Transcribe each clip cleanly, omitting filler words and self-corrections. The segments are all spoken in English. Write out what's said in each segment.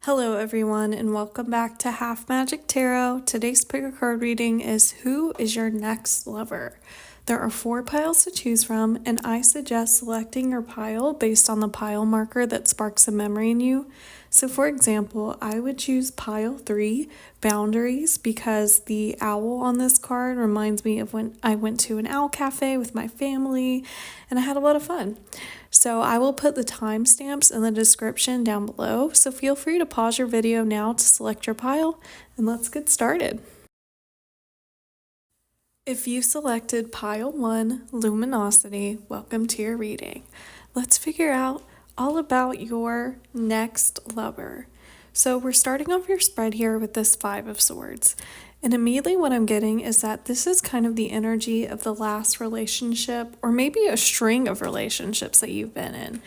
Hello everyone and welcome back to Half Magic Tarot. Today's pick a card reading is Who is Your Next Lover? There are 4 piles to choose from and I suggest selecting your pile based on the pile marker that sparks a memory in you. So for example, I would choose pile 3, Boundaries, because the owl on this card reminds me of when I went to an owl cafe with my family and I had a lot of fun. So I will put the timestamps in the description down below, so feel free to pause your video now to select your pile, and let's get started. If you selected pile 1, Luminosity, welcome to your reading. Let's figure out all about your next lover. So we're starting off your spread here with this 5 of Swords. And immediately what I'm getting is that this is kind of the energy of the last relationship, or maybe a string of relationships that you've been in.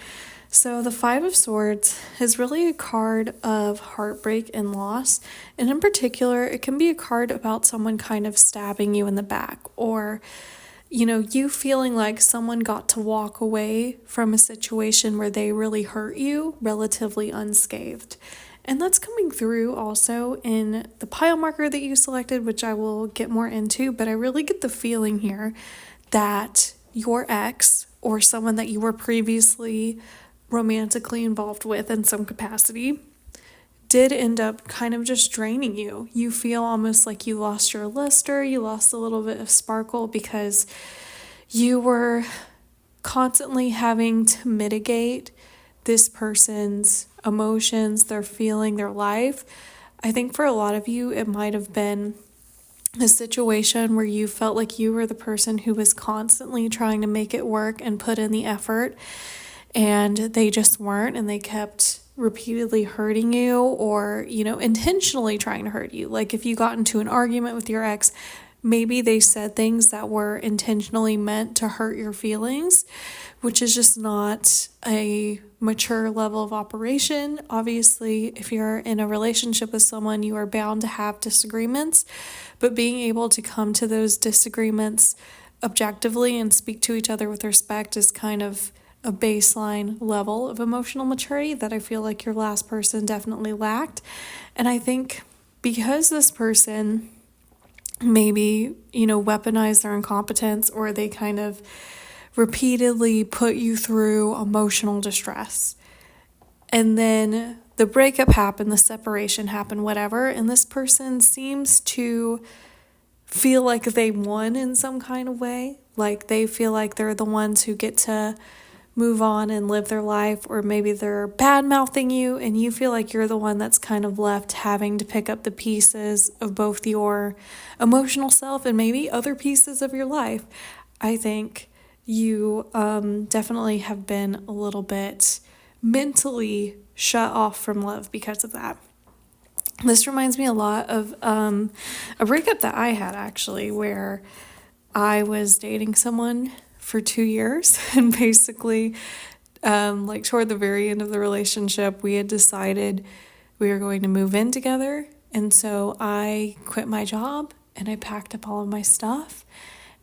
So the 5 of Swords is really a card of heartbreak and loss. And in particular, it can be a card about someone kind of stabbing you in the back, or you feeling like someone got to walk away from a situation where they really hurt you relatively unscathed. And that's coming through also in the pile marker that you selected, which I will get more into, but I really get the feeling here that your ex or someone that you were previously romantically involved with in some capacity did end up kind of just draining you. You feel almost like you lost your luster, you lost a little bit of sparkle because you were constantly having to mitigate this person's emotions, their feeling, their life. I think for a lot of you, it might have been a situation where you felt like you were the person who was constantly trying to make it work and put in the effort, and they just weren't, and they kept repeatedly hurting you or, intentionally trying to hurt you. Like if you got into an argument with your ex, maybe they said things that were intentionally meant to hurt your feelings, which is just not a mature level of operation. Obviously, if you're in a relationship with someone, you are bound to have disagreements, but being able to come to those disagreements objectively and speak to each other with respect is kind of a baseline level of emotional maturity that I feel like your last person definitely lacked. And I think because this person maybe, weaponize their incompetence, or they kind of repeatedly put you through emotional distress. And then the breakup happened, the separation happened, whatever. And this person seems to feel like they won in some kind of way. Like they feel like they're the ones who get to move on and live their life, or maybe they're bad-mouthing you and you feel like you're the one that's kind of left having to pick up the pieces of both your emotional self and maybe other pieces of your life. I think you definitely have been a little bit mentally shut off from love because of that. This reminds me a lot of a breakup that I had, actually, where I was dating someone for 2 years, and basically toward the very end of the relationship, we had decided we were going to move in together. And so I quit my job and I packed up all of my stuff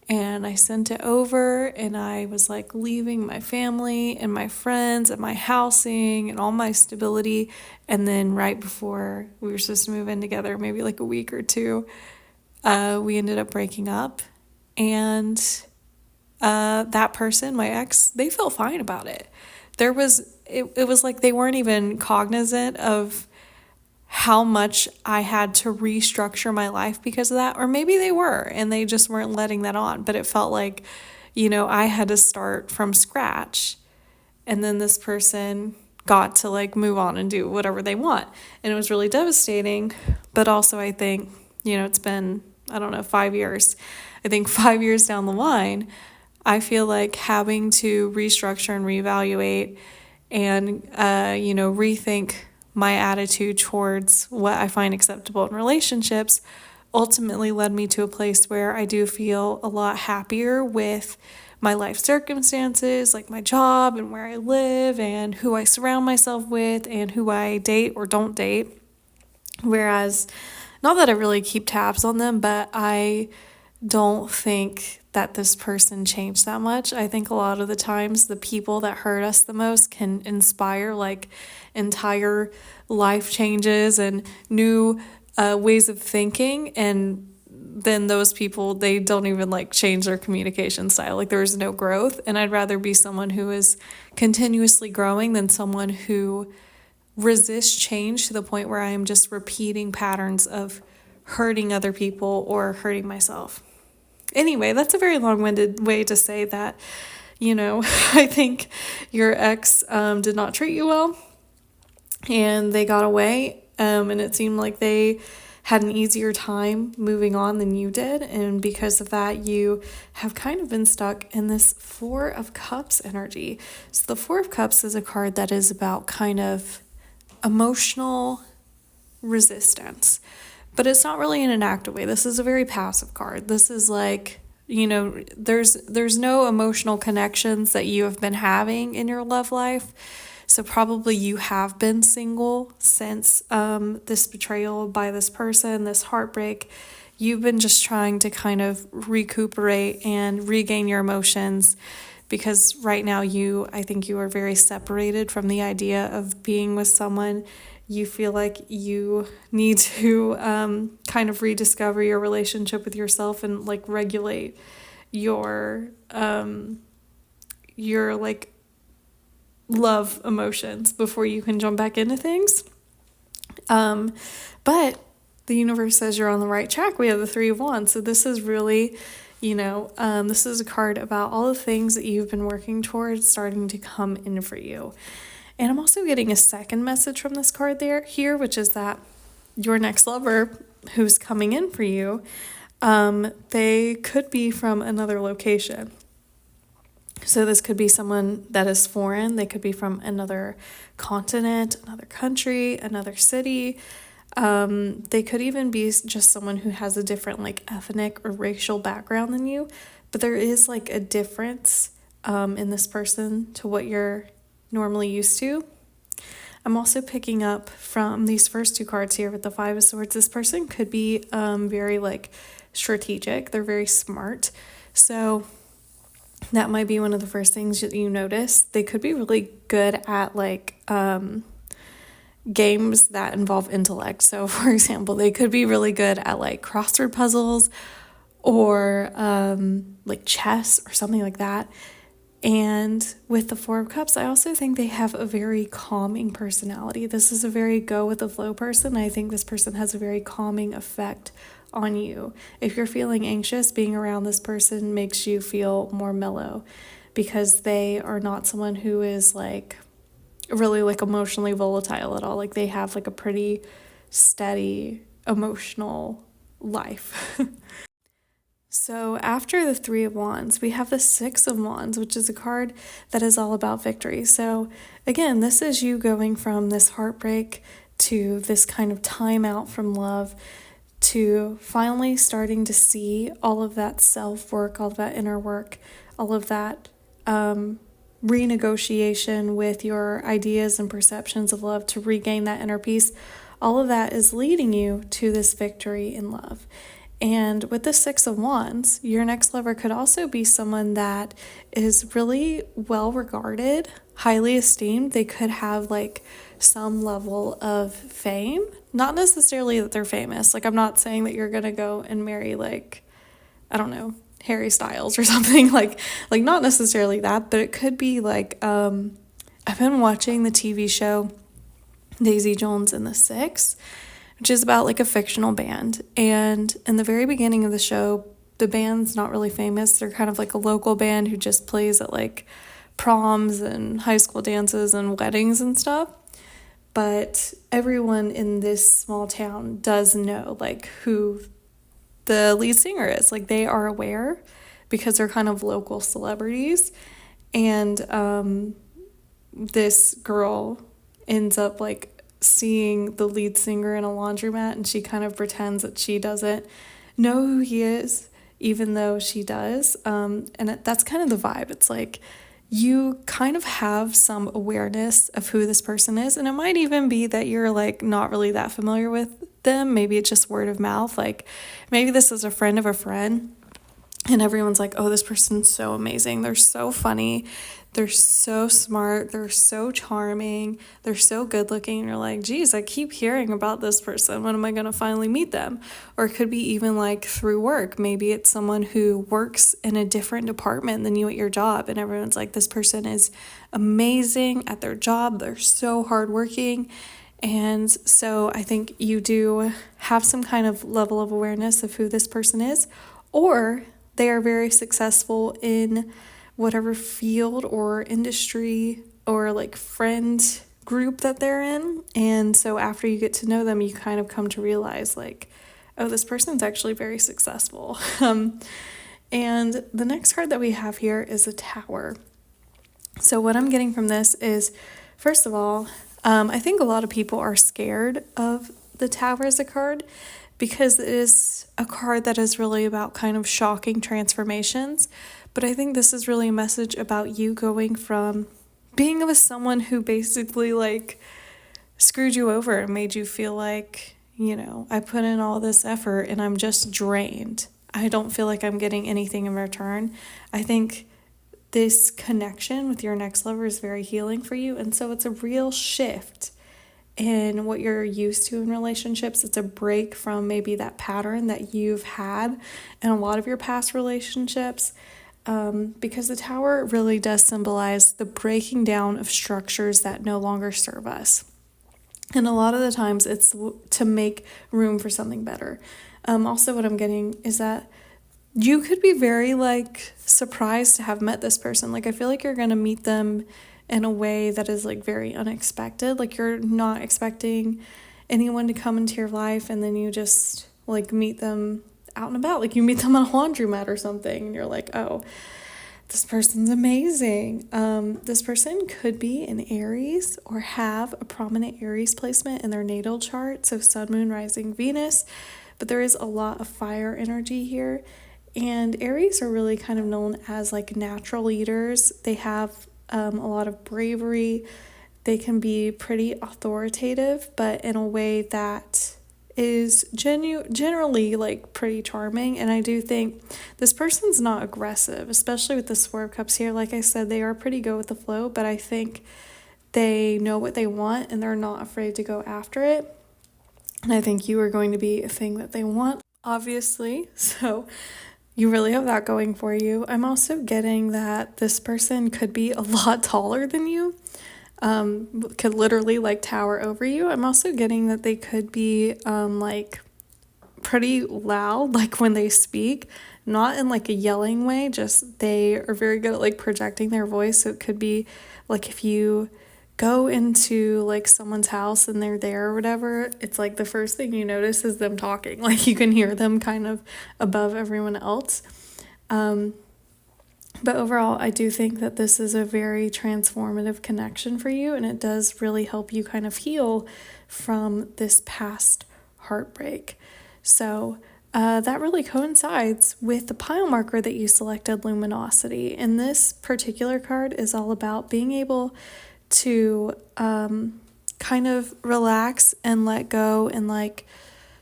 and I sent it over, and I was like leaving my family and my friends and my housing and all my stability. And then right before we were supposed to move in together, maybe like a week or two, we ended up breaking up. And that person, my ex, they felt fine about it. It was like they weren't even cognizant of how much I had to restructure my life because of that. Or maybe they were, and they just weren't letting that on. But it felt like, I had to start from scratch. And then this person got to move on and do whatever they want. And it was really devastating. But also I think, it's been, 5 years. I think 5 years down the line, I feel like having to restructure and reevaluate and, rethink my attitude towards what I find acceptable in relationships ultimately led me to a place where I do feel a lot happier with my life circumstances, like my job and where I live and who I surround myself with and who I date or don't date. Whereas, not that I really keep tabs on them, but I don't think that this person changed that much. I think a lot of the times the people that hurt us the most can inspire like entire life changes and new ways of thinking, and then those people, they don't even like change their communication style. Like there is no growth, and I'd rather be someone who is continuously growing than someone who resists change to the point where I am just repeating patterns of hurting other people or hurting myself. Anyway, that's a very long-winded way to say that, I think your ex did not treat you well and they got away, and it seemed like they had an easier time moving on than you did. And because of that, you have kind of been stuck in this Four of Cups energy. So the Four of Cups is a card that is about kind of emotional resistance, but it's not really in an active way. This is a very passive card. This is like, there's no emotional connections that you have been having in your love life. So probably you have been single since this betrayal by this person, this heartbreak. You've been just trying to kind of recuperate and regain your emotions, because right now I think you are very separated from the idea of being with someone. You feel like you need to kind of rediscover your relationship with yourself and like regulate your like love emotions before you can jump back into things. But the universe says you're on the right track. We have the Three of Wands. So this is really, this is a card about all the things that you've been working towards starting to come in for you. And I'm also getting a second message from this card here, which is that your next lover who's coming in for you, they could be from another location. So this could be someone that is foreign. They could be from another continent, another country, another city. They could even be just someone who has a different like ethnic or racial background than you. But there is like a difference in this person to what you're normally used to. I'm also picking up from these first two cards here with the Five of Swords. This person could be very like strategic. They're very smart. So that might be one of the first things that you notice. They could be really good at like games that involve intellect. So for example, they could be really good at like crossword puzzles or like chess or something like that. And with the Four of Cups, I also think they have a very calming personality. This is a very go with the flow person. I think this person has a very calming effect on you. If you're feeling anxious, being around this person makes you feel more mellow, because they are not someone who is like really like emotionally volatile at all. Like they have like a pretty steady emotional life. So after the Three of Wands, we have the Six of Wands, which is a card that is all about victory. So again, this is you going from this heartbreak to this kind of time out from love to finally starting to see all of that self-work, all of that inner work, all of that renegotiation with your ideas and perceptions of love to regain that inner peace. All of that is leading you to this victory in love. And with the Six of Wands, your next lover could also be someone that is really well regarded, highly esteemed. They could have like some level of fame. Not necessarily that they're famous. Like I'm not saying that you're gonna go and marry like, I don't know, Harry Styles or something. like not necessarily that, but it could be like I've been watching the TV show Daisy Jones and the Six, which is about like a fictional band. And in the very beginning of the show, the band's not really famous. They're kind of like a local band who just plays at like proms and high school dances and weddings and stuff. But everyone in this small town does know like who the lead singer is. Like they are aware because they're kind of local celebrities. And this girl ends up like seeing the lead singer in a laundromat, and she kind of pretends that she doesn't know who he is, even though she does. And that's kind of the vibe. It's like you kind of have some awareness of who this person is, and it might even be that you're like not really that familiar with them. Maybe it's just word of mouth. Like maybe this is a friend of a friend, and everyone's like, oh, this person's so amazing. They're so funny. They're so smart. They're so charming. They're so good looking. And you're like, geez, I keep hearing about this person. When am I going to finally meet them? Or it could be even like through work. Maybe it's someone who works in a different department than you at your job. And everyone's like, this person is amazing at their job. They're so hardworking. And so I think you do have some kind of level of awareness of who this person is, or they are very successful in whatever field or industry or like friend group that they're in. And so after you get to know them, you kind of come to realize like, oh, this person's actually very successful. And the next card that we have here is a Tower. So what I'm getting from this is, first of all, I think a lot of people are scared of the Tower as a card because it is a card that is really about kind of shocking transformations. But I think this is really a message about you going from being with someone who basically like screwed you over and made you feel like, I put in all this effort and I'm just drained. I don't feel like I'm getting anything in return. I think this connection with your next lover is very healing for you. And so it's a real shift in what you're used to in relationships. It's a break from maybe that pattern that you've had in a lot of your past relationships, because the Tower really does symbolize the breaking down of structures that no longer serve us. And a lot of the times it's to make room for something better. Also, what I'm getting is that you could be very like surprised to have met this person. Like I feel like you're going to meet them in a way that is like very unexpected. Like you're not expecting anyone to come into your life and then you just like meet them out and about. Like you meet them on a laundromat or something and you're like, oh, this person's amazing. This person could be an Aries or have a prominent Aries placement in their natal chart. So Sun, Moon, Rising, Venus. But there is a lot of fire energy here. And Aries are really kind of known as like natural leaders. They have a lot of bravery. They can be pretty authoritative, but in a way that is generally like pretty charming. And I do think this person's not aggressive, especially with the Swerve Cups here. Like I said, they are pretty go with the flow, but I think they know what they want and they're not afraid to go after it. And I think you are going to be a thing that they want, obviously. So you really have that going for you. I'm also getting that this person could be a lot taller than you, could literally like tower over you. I'm also getting that they could be like pretty loud, like when they speak, not in like a yelling way, just they are very good at like projecting their voice. So it could be like if you go into like someone's house and they're there or whatever, it's like the first thing you notice is them talking. Like you can hear them kind of above everyone else. But overall, I do think that this is a very transformative connection for you, and it does really help you kind of heal from this past heartbreak. So that really coincides with the pile marker that you selected, Luminosity. And this particular card is all about being able to kind of relax and let go and like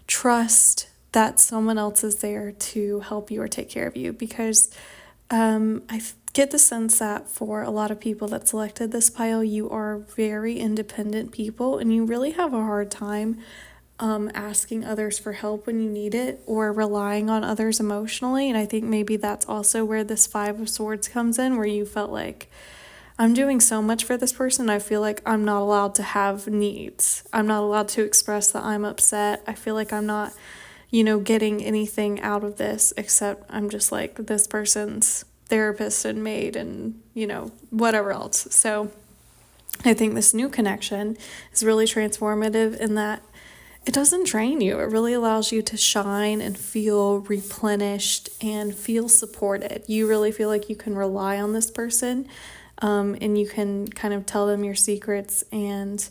trust that someone else is there to help you or take care of you, because I get the sense that for a lot of people that selected this pile, you are very independent people and you really have a hard time asking others for help when you need it or relying on others emotionally. And I think maybe that's also where this Five of Swords comes in, where you felt like, I'm doing so much for this person, I feel like I'm not allowed to have needs. I'm not allowed to express that I'm upset. I feel like I'm not, getting anything out of this except I'm just like this person's therapist and maid and, whatever else. So I think this new connection is really transformative in that it doesn't drain you. It really allows you to shine and feel replenished and feel supported. You really feel like you can rely on this person. And you can kind of tell them your secrets and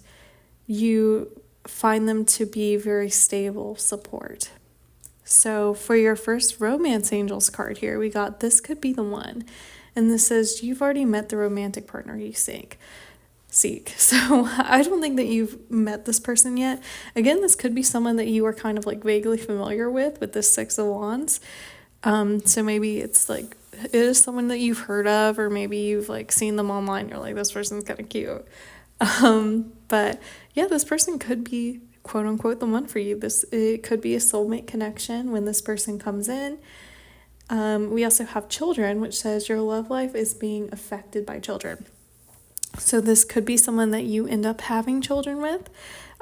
you find them to be very stable support. So for your first Romance Angels card here, we got This Could Be the One. And this says you've already met the romantic partner you seek. So I don't think that you've met this person yet. Again, this could be someone that you are kind of like vaguely familiar with this Six of Wands. So maybe it's like, it is someone that you've heard of, or maybe you've like seen them online. You're like, this person's kind of cute. But yeah, this person could be quote unquote the one for you. It could be a soulmate connection when this person comes in. We also have children, which says your love life is being affected by children. So this could be someone that you end up having children with.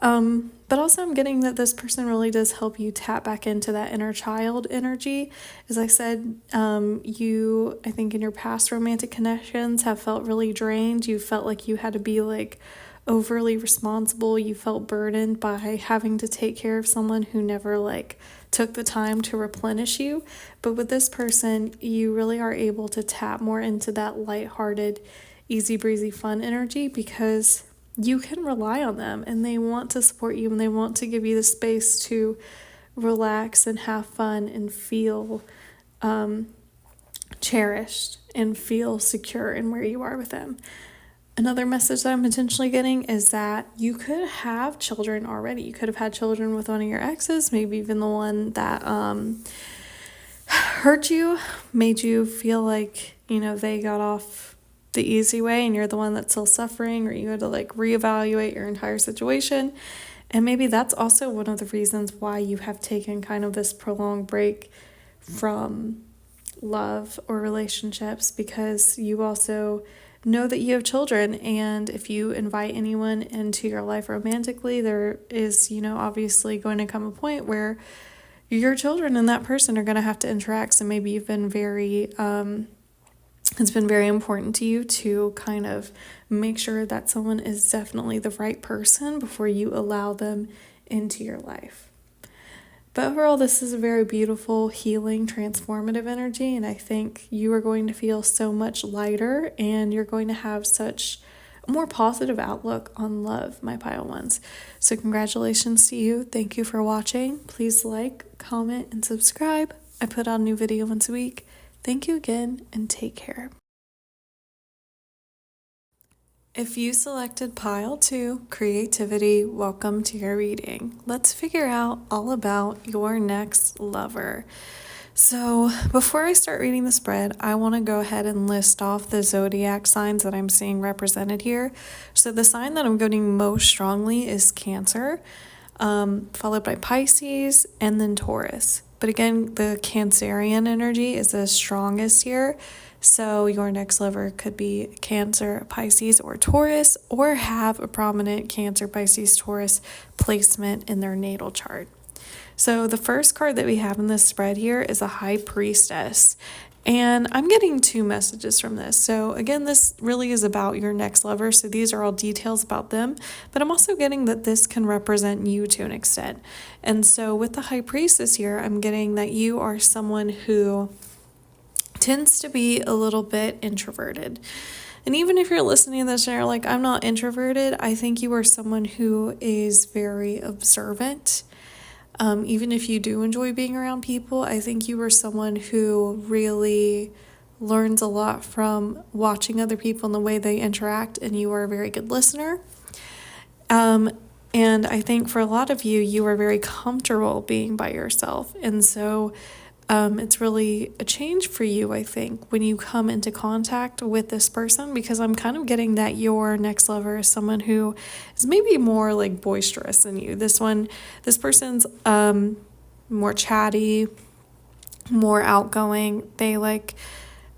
But also I'm getting that this person really does help you tap back into that inner child energy. As I said, I think in your past romantic connections have felt really drained. You felt like you had to be like overly responsible. You felt burdened by having to take care of someone who never like took the time to replenish you. But with this person, you really are able to tap more into that lighthearted, easy breezy fun energy, because you can rely on them and they want to support you and they want to give you the space to relax and have fun and feel cherished and feel secure in where you are with them. Another message that I'm potentially getting is that you could have children already. You could have had children with one of your exes, maybe even the one that hurt you, made you feel like, they got off the easy way and you're the one that's still suffering, or you had to like reevaluate your entire situation. And maybe that's also one of the reasons why you have taken kind of this prolonged break from love or relationships, because you also know that you have children, and if you invite anyone into your life romantically, there is, obviously going to come a point where your children and that person are going to have to interact. So maybe you've been it's been very important to you to kind of make sure that someone is definitely the right person before you allow them into your life. But overall, this is a very beautiful, healing, transformative energy, and I think you are going to feel so much lighter and you're going to have such a more positive outlook on love, my pile ones. So congratulations to you. Thank you for watching. Please like, comment, and subscribe. I put out a new video once a week. Thank you again, and take care. If you selected pile 2, creativity, welcome to your reading. Let's figure out all about your next lover. So before I start reading the spread, I want to go ahead and list off the zodiac signs that I'm seeing represented here. So the sign that I'm voting most strongly is Cancer, followed by Pisces, and then Taurus. But again, the Cancerian energy is the strongest here. So your next lover could be Cancer, Pisces, or Taurus, or have a prominent Cancer, Pisces, Taurus placement in their natal chart. So the first card that we have in this spread here is a High Priestess. And I'm getting 2 messages from this. So again, this really is about your next lover. So these are all details about them. But I'm also getting that this can represent you to an extent. And so with the High Priestess here, I'm getting that you are someone who tends to be a little bit introverted. And even if you're listening to this and you're like, I'm not introverted, I think you are someone who is very observant. Even if you do enjoy being around people, I think you are someone who really learns a lot from watching other people and the way they interact, and you are a very good listener. And I think for a lot of you, you are very comfortable being by yourself. And so it's really a change for you, I think, when you come into contact with this person, because I'm kind of getting that your next lover is someone who is maybe more like boisterous than you. This person's more chatty, more outgoing. They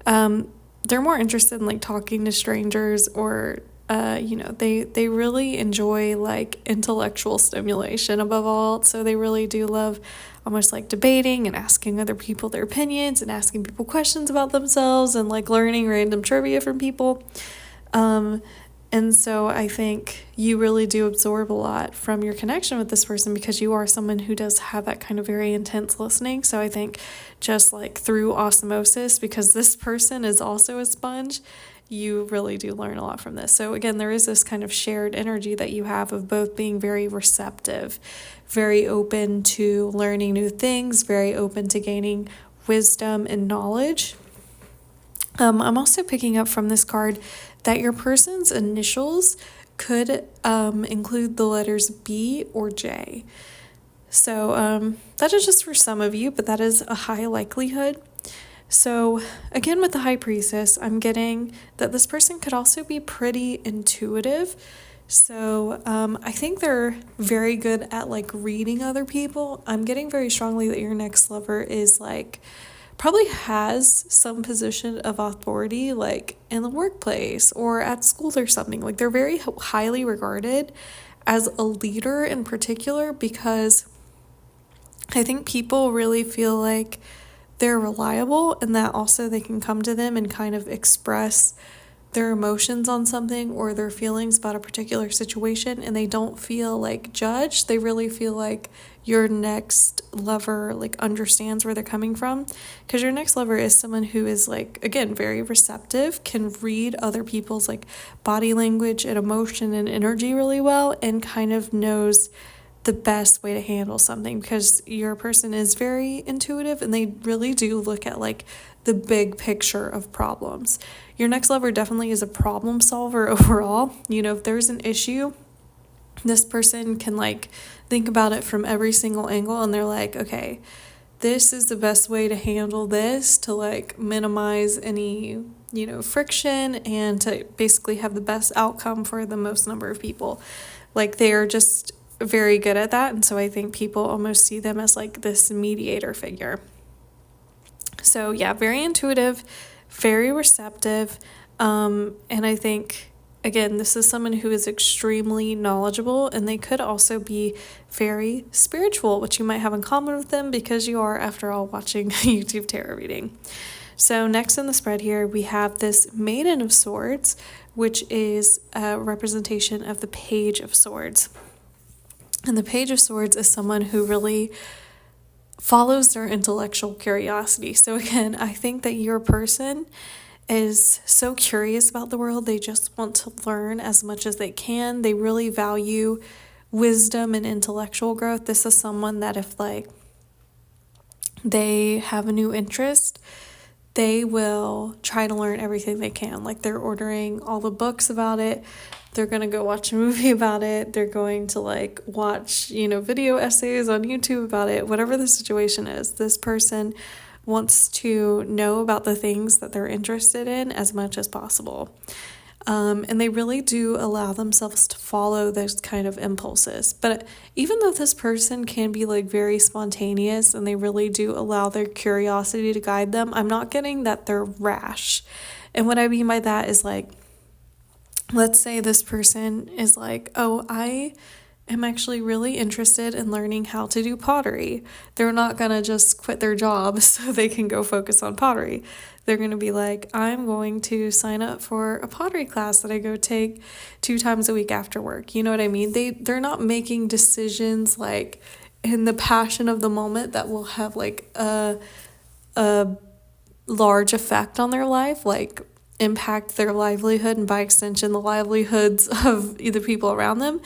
they're more interested in like talking to strangers, or they really enjoy like intellectual stimulation above all. So they really do love almost like debating and asking other people their opinions and asking people questions about themselves and like learning random trivia from people. And so I think you really do absorb a lot from your connection with this person, because you are someone who does have that kind of very intense listening. So I think just like through osmosis, because this person is also a sponge, you really do learn a lot from this. So again, there is this kind of shared energy that you have of both being very receptive, very open to learning new things, very open to gaining wisdom and knowledge. I'm also picking up from this card that your person's initials could include the letters B or J. So that is just for some of you, but that is a high likelihood. So again, with the High Priestess, I'm getting that this person could also be pretty intuitive. So I think they're very good at like reading other people. I'm getting very strongly that your next lover is like probably has some position of authority like in the workplace or at school or something. Like they're very highly regarded as a leader in particular, because I think people really feel like they're reliable, and that also they can come to them and kind of express their emotions on something or their feelings about a particular situation, and they don't feel like judged. They really feel like your next lover like understands where they're coming from, because your next lover is someone who is like, again, very receptive, can read other people's like body language and emotion and energy really well, and kind of knows the best way to handle something, because your person is very intuitive and they really do look at like the big picture of problems. Your next lover definitely is a problem solver overall. You know, if there's an issue, this person can like think about it from every single angle, and they're like, okay, this is the best way to handle this to like minimize any, you know, friction, and to basically have the best outcome for the most number of people. Like they are just very good at that, and so I think people almost see them as like this mediator figure. So yeah, very intuitive, very receptive, and I think again, this is someone who is extremely knowledgeable, and they could also be very spiritual, which you might have in common with them because you are, after all, watching a YouTube tarot reading. So next in the spread here, we have this Maiden of Swords, which is a representation of the Page of Swords. And the Page of Swords is someone who really follows their intellectual curiosity. So again, I think that your person is so curious about the world. They just want to learn as much as they can. They really value wisdom and intellectual growth. This is someone that if like they have a new interest, they will try to learn everything they can. Like they're ordering all the books about it. They're going to go watch a movie about it. They're going to like watch, you know, video essays on YouTube about it. Whatever the situation is, this person wants to know about the things that they're interested in as much as possible. And they really do allow themselves to follow those kind of impulses. But even though this person can be like very spontaneous and they really do allow their curiosity to guide them, I'm not getting that they're rash. And what I mean by that is like, let's say this person is like, oh, I am actually really interested in learning how to do pottery. They're not going to just quit their job so they can go focus on pottery. They're going to be like, I'm going to sign up for a pottery class that I go take 2 times a week after work. You know what I mean? They're not making decisions like in the passion of the moment that will have like a large effect on their life, like impact their livelihood and by extension the livelihoods of either people around them.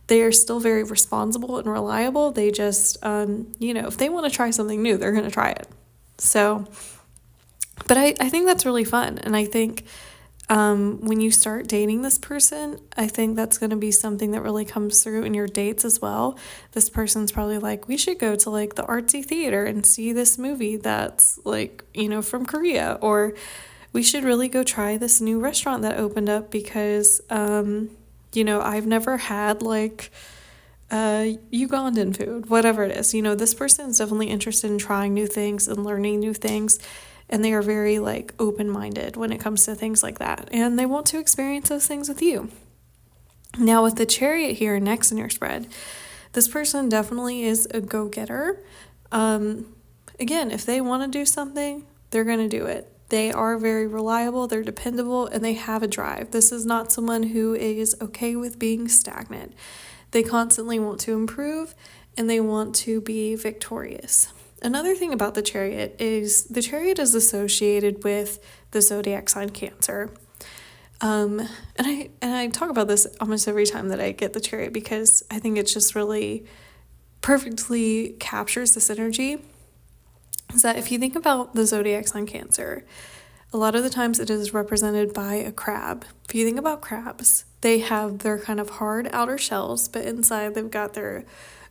They are still very responsible and reliable. They just, you know, if they want to try something new, they're going to try it. So, but I think that's really fun. And I think when you start dating this person, I think that's going to be something that really comes through in your dates as well. This person's probably like, we should go to like the artsy theater and see this movie that's like, you know, from Korea, or we should really go try this new restaurant that opened up because, you know, I've never had like Ugandan food, whatever it is. You know, this person is definitely interested in trying new things and learning new things, and they are very like open-minded when it comes to things like that, and they want to experience those things with you. Now with the Chariot here next in your spread, this person definitely is a go-getter. Again, if they want to do something, they're going to do it. They are very reliable, they're dependable, and they have a drive. This is not someone who is okay with being stagnant. They constantly want to improve, and they want to be victorious. Another thing about the Chariot is associated with the zodiac sign Cancer. And I talk about this almost every time that I get the Chariot, because I think it just really perfectly captures this energy. Is that if you think about the zodiac sign Cancer, a lot of the times it is represented by a crab. If you think about crabs, they have their kind of hard outer shells, but inside they've got their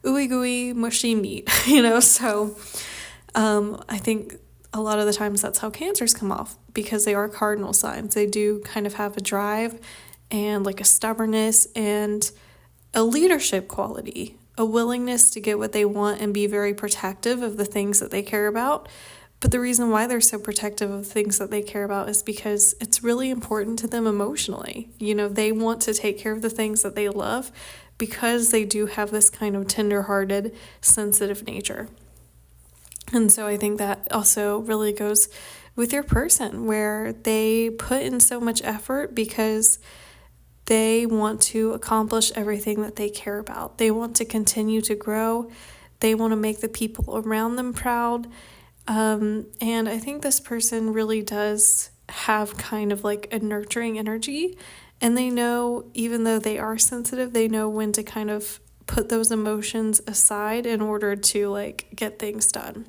ooey gooey, mushy meat, So I think a lot of the times that's how Cancers come off, because they are cardinal signs. They do kind of have a drive and like a stubbornness and a leadership quality, a willingness to get what they want and be very protective of the things that they care about. But the reason why they're so protective of things that they care about is because it's really important to them emotionally. They want to take care of the things that they love because they do have this kind of tender-hearted, sensitive nature. And so I think that also really goes with your person, where they put in so much effort because they want to accomplish everything that they care about. They want to continue to grow. They want to make the people around them proud. And I think this person really does have kind of like a nurturing energy, and they know, even though they are sensitive, they know when to kind of put those emotions aside in order to like get things done.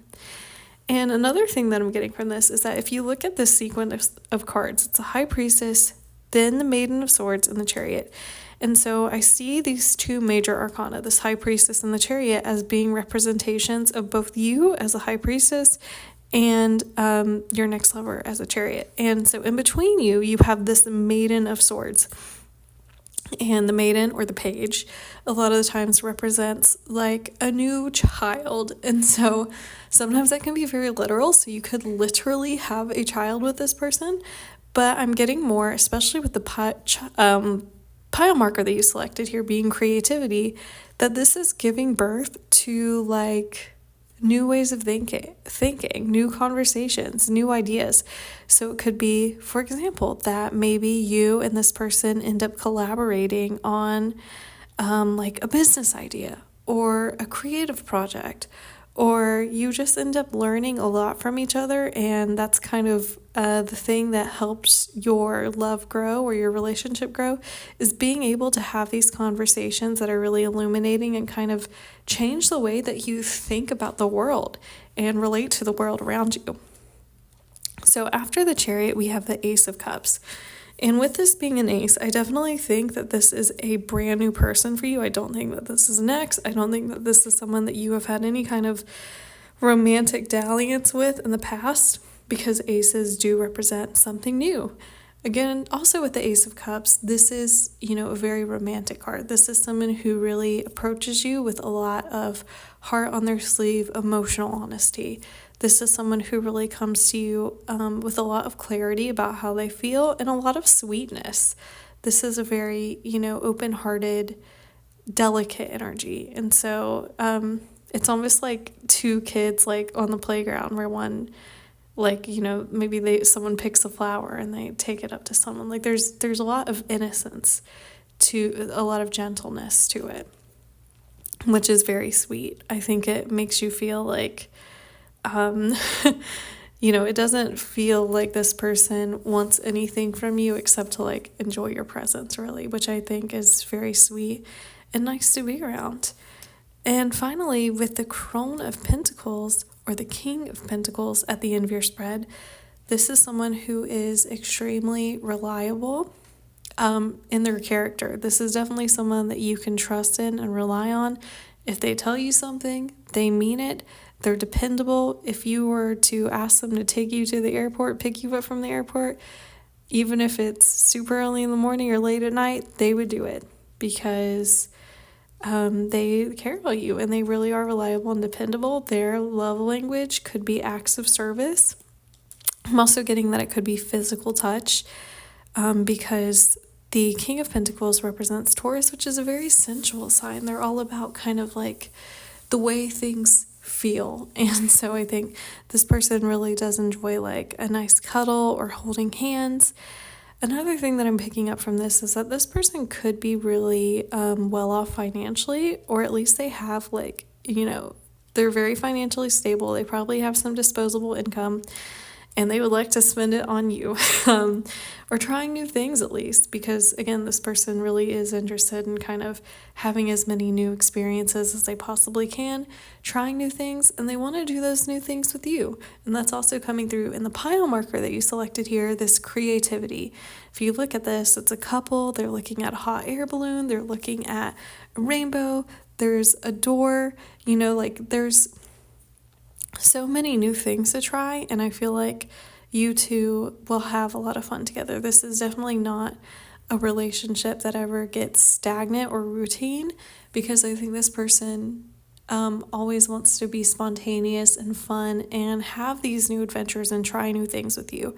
And another thing that I'm getting from this is that if you look at this sequence of cards, it's a High Priestess, then the Maiden of Swords, and the Chariot. And so I see these two major arcana, this High Priestess and the Chariot, as being representations of both you as a High Priestess and your next lover as a Chariot. And so in between you have this Maiden of Swords. And the maiden, or the page, a lot of the times represents like a new child. And so sometimes that can be very literal. So you could literally have a child with this person. But I'm getting more, especially with the pile marker that you selected here being creativity, that this is giving birth to like new ways of thinking, new conversations, new ideas. So it could be, for example, that maybe you and this person end up collaborating on like a business idea or a creative project, or you just end up learning a lot from each other, and that's kind of the thing that helps your love grow or your relationship grow, is being able to have these conversations that are really illuminating and kind of change the way that you think about the world and relate to the world around you. So after the Chariot, we have the Ace of Cups. And with this being an ace, I definitely think that this is a brand new person for you. I don't think that this is an ex. I don't think that this is someone that you have had any kind of romantic dalliance with in the past, because aces do represent something new. Again, also with the Ace of Cups, this is, a very romantic card. This is someone who really approaches you with a lot of heart on their sleeve, emotional honesty. This is someone who really comes to you with a lot of clarity about how they feel and a lot of sweetness. This is a very, open-hearted, delicate energy. And so it's almost like two kids like on the playground, where one, like, maybe someone picks a flower and they take it up to someone. Like there's a lot of innocence to, a lot of gentleness to it, which is very sweet. I think it makes you feel like it doesn't feel like this person wants anything from you except to like enjoy your presence, really, which I think is very sweet and nice to be around. And finally, with the Crone of Pentacles, or the King of Pentacles at the end of your spread, this is someone who is extremely reliable in their character. This is definitely someone that you can trust in and rely on. If they tell you something, they mean it. They're dependable. If you were to ask them to take you to the airport, pick you up from the airport, even if it's super early in the morning or late at night, they would do it, because they care about you and they really are reliable and dependable. Their love language could be acts of service. I'm also getting that it could be physical touch, because the King of Pentacles represents Taurus, which is a very sensual sign. They're all about kind of like the way things feel. And so I think this person really does enjoy like a nice cuddle or holding hands. Another thing that I'm picking up from this is that this person could be really well off financially, or at least they have like, they're very financially stable. They probably have some disposable income, and they would like to spend it on you, or trying new things at least, because again, this person really is interested in kind of having as many new experiences as they possibly can, trying new things, and they want to do those new things with you. And that's also coming through in the pile marker that you selected here, this creativity. If you look at this, it's a couple, they're looking at a hot air balloon, they're looking at a rainbow, there's a door, like there's so many new things to try, and I feel like you two will have a lot of fun together. This is definitely not a relationship that ever gets stagnant or routine, because I think this person always wants to be spontaneous and fun and have these new adventures and try new things with you.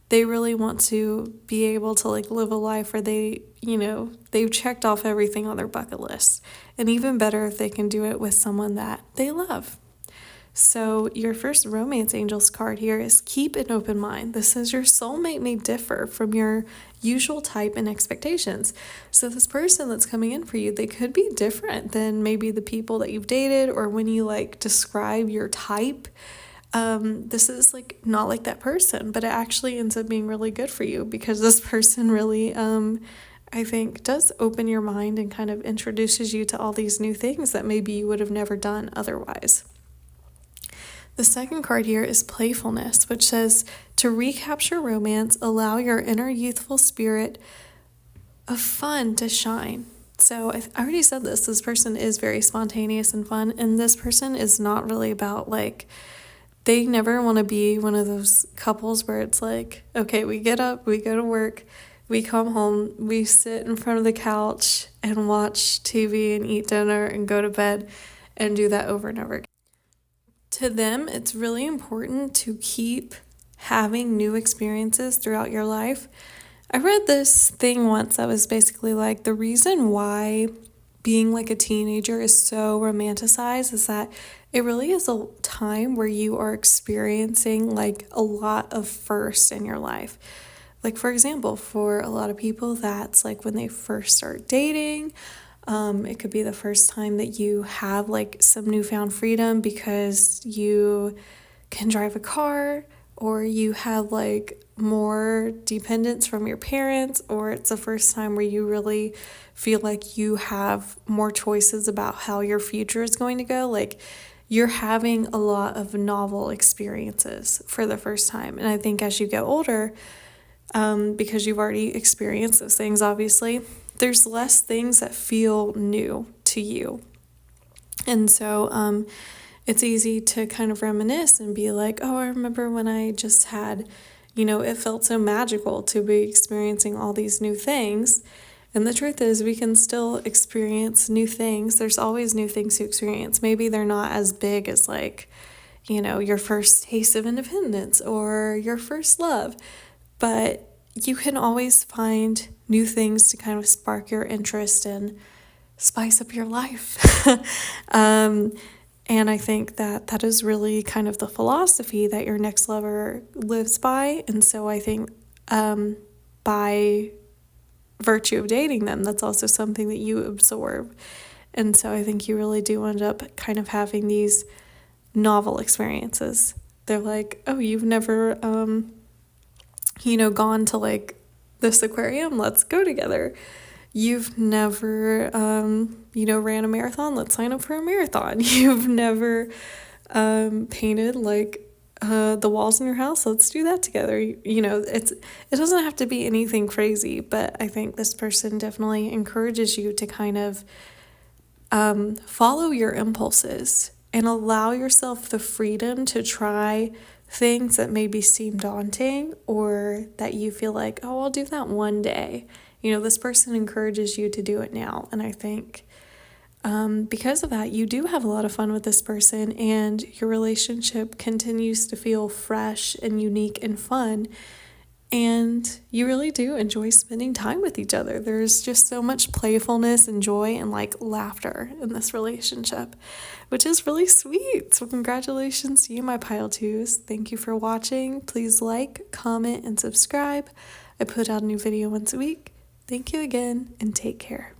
They really want to be able to like live a life where they've checked off everything on their bucket list. And even better if they can do it with someone that they love. So your first romance angels card here is keep an open mind. This says your soulmate may differ from your usual type and expectations. So this person that's coming in for you, they could be different than maybe the people that you've dated, or when you like describe your type. This is like not like that person, but it actually ends up being really good for you, because this person really, I think, does open your mind and kind of introduces you to all these new things that maybe you would have never done otherwise. The second card here is playfulness, which says to recapture romance, allow your inner youthful spirit of fun to shine. So I already said this person is very spontaneous and fun, and this person is not really about like, they never want to be one of those couples where it's like, okay, we get up, we go to work, we come home, we sit in front of the couch and watch TV and eat dinner and go to bed and do that over and over again. To them, it's really important to keep having new experiences throughout your life. I read this thing once that was basically like, the reason why being like a teenager is so romanticized is that it really is a time where you are experiencing like a lot of firsts in your life. Like, for example, for a lot of people, that's like when they first start dating. It could be the first time that you have like some newfound freedom because you can drive a car, or you have like more dependence from your parents, or it's the first time where you really feel like you have more choices about how your future is going to go. Like, you're having a lot of novel experiences for the first time. And I think as you get older, because you've already experienced those things, obviously, there's less things that feel new to you. And so it's easy to kind of reminisce and be like, oh, I remember when I just had, it felt so magical to be experiencing all these new things. And the truth is, we can still experience new things. There's always new things to experience. Maybe they're not as big as like, your first taste of independence or your first love, but you can always find new things to kind of spark your interest and spice up your life. And I think that is really kind of the philosophy that your next lover lives by. And so I think by virtue of dating them, that's also something that you absorb. And so I think you really do end up kind of having these novel experiences. They're like, oh, you've never gone to like this aquarium, let's go together. You've never, ran a marathon, let's sign up for a marathon. You've never painted like the walls in your house, let's do that together. It doesn't have to be anything crazy, but I think this person definitely encourages you to kind of follow your impulses and allow yourself the freedom to try things that maybe seem daunting, or that you feel like, oh, I'll do that one day. This person encourages you to do it now. And I think because of that, you do have a lot of fun with this person, and your relationship continues to feel fresh and unique and fun. And you really do enjoy spending time with each other. There's just so much playfulness and joy and like laughter in this relationship, which is really sweet. So congratulations to you, my Pile 2s. Thank you for watching. Please like, comment, and subscribe. I put out a new video once a week. Thank you again, and take care.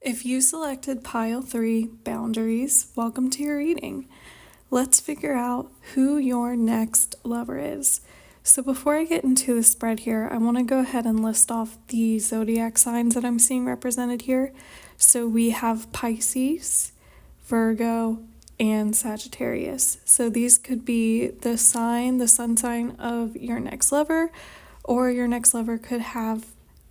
If you selected Pile 3, Boundaries, welcome to your reading. Let's figure out who your next lover is. So before I get into the spread here, I want to go ahead and list off the zodiac signs that I'm seeing represented here. So we have Pisces, Virgo, and Sagittarius. So these could be the sun sign of your next lover, or your next lover could have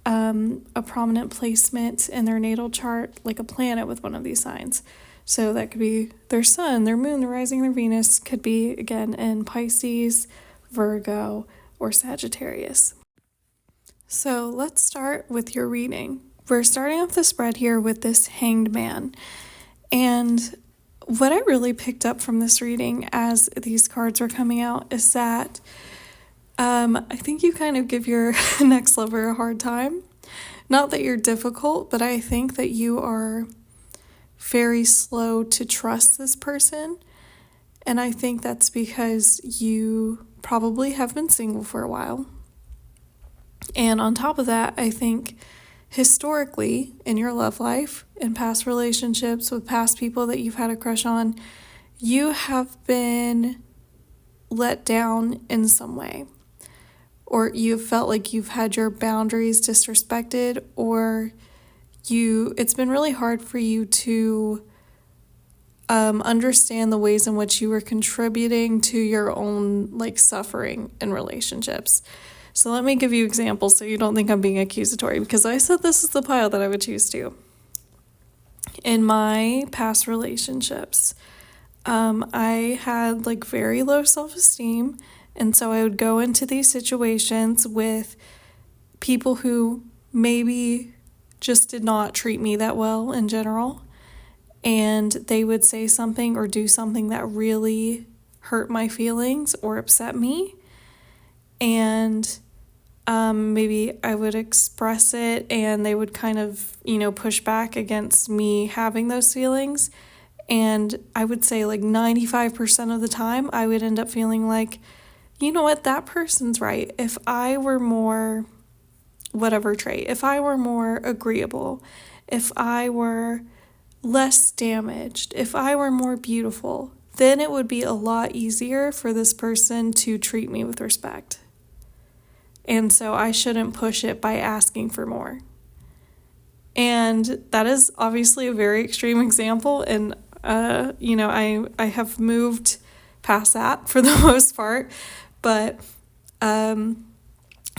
a prominent placement in their natal chart, like a planet with one of these signs. So that could be their sun, their moon, their rising, their Venus, could be, again, in Pisces, Virgo, or Sagittarius. So let's start with your reading. We're starting off the spread here with this Hanged Man. And what I really picked up from this reading as these cards were coming out is that I think you kind of give your next lover a hard time. Not that you're difficult, but I think that you are very slow to trust this person. And I think that's because you probably have been single for a while. And on top of that, I think historically in your love life, in past relationships with past people that you've had a crush on, you have been let down in some way. Or you've felt like you've had your boundaries disrespected, or it's been really hard for you to understand the ways in which you were contributing to your own suffering in relationships. So let me give you examples so you don't think I'm being accusatory, because I said this is the pile that I would choose to. In my past relationships, I had very low self-esteem, and so I would go into these situations with people who maybe just did not treat me that well in general, and they would say something or do something that really hurt my feelings or upset me, and maybe I would express it and they would kind of, push back against me having those feelings. And I would say 95% of the time I would end up feeling like, you know what, that person's right. If I were more whatever trait, if I were more agreeable, if I were less damaged, if I were more beautiful, then it would be a lot easier for this person to treat me with respect. And so I shouldn't push it by asking for more. And that is obviously a very extreme example. And, I have moved past that for the most part. But,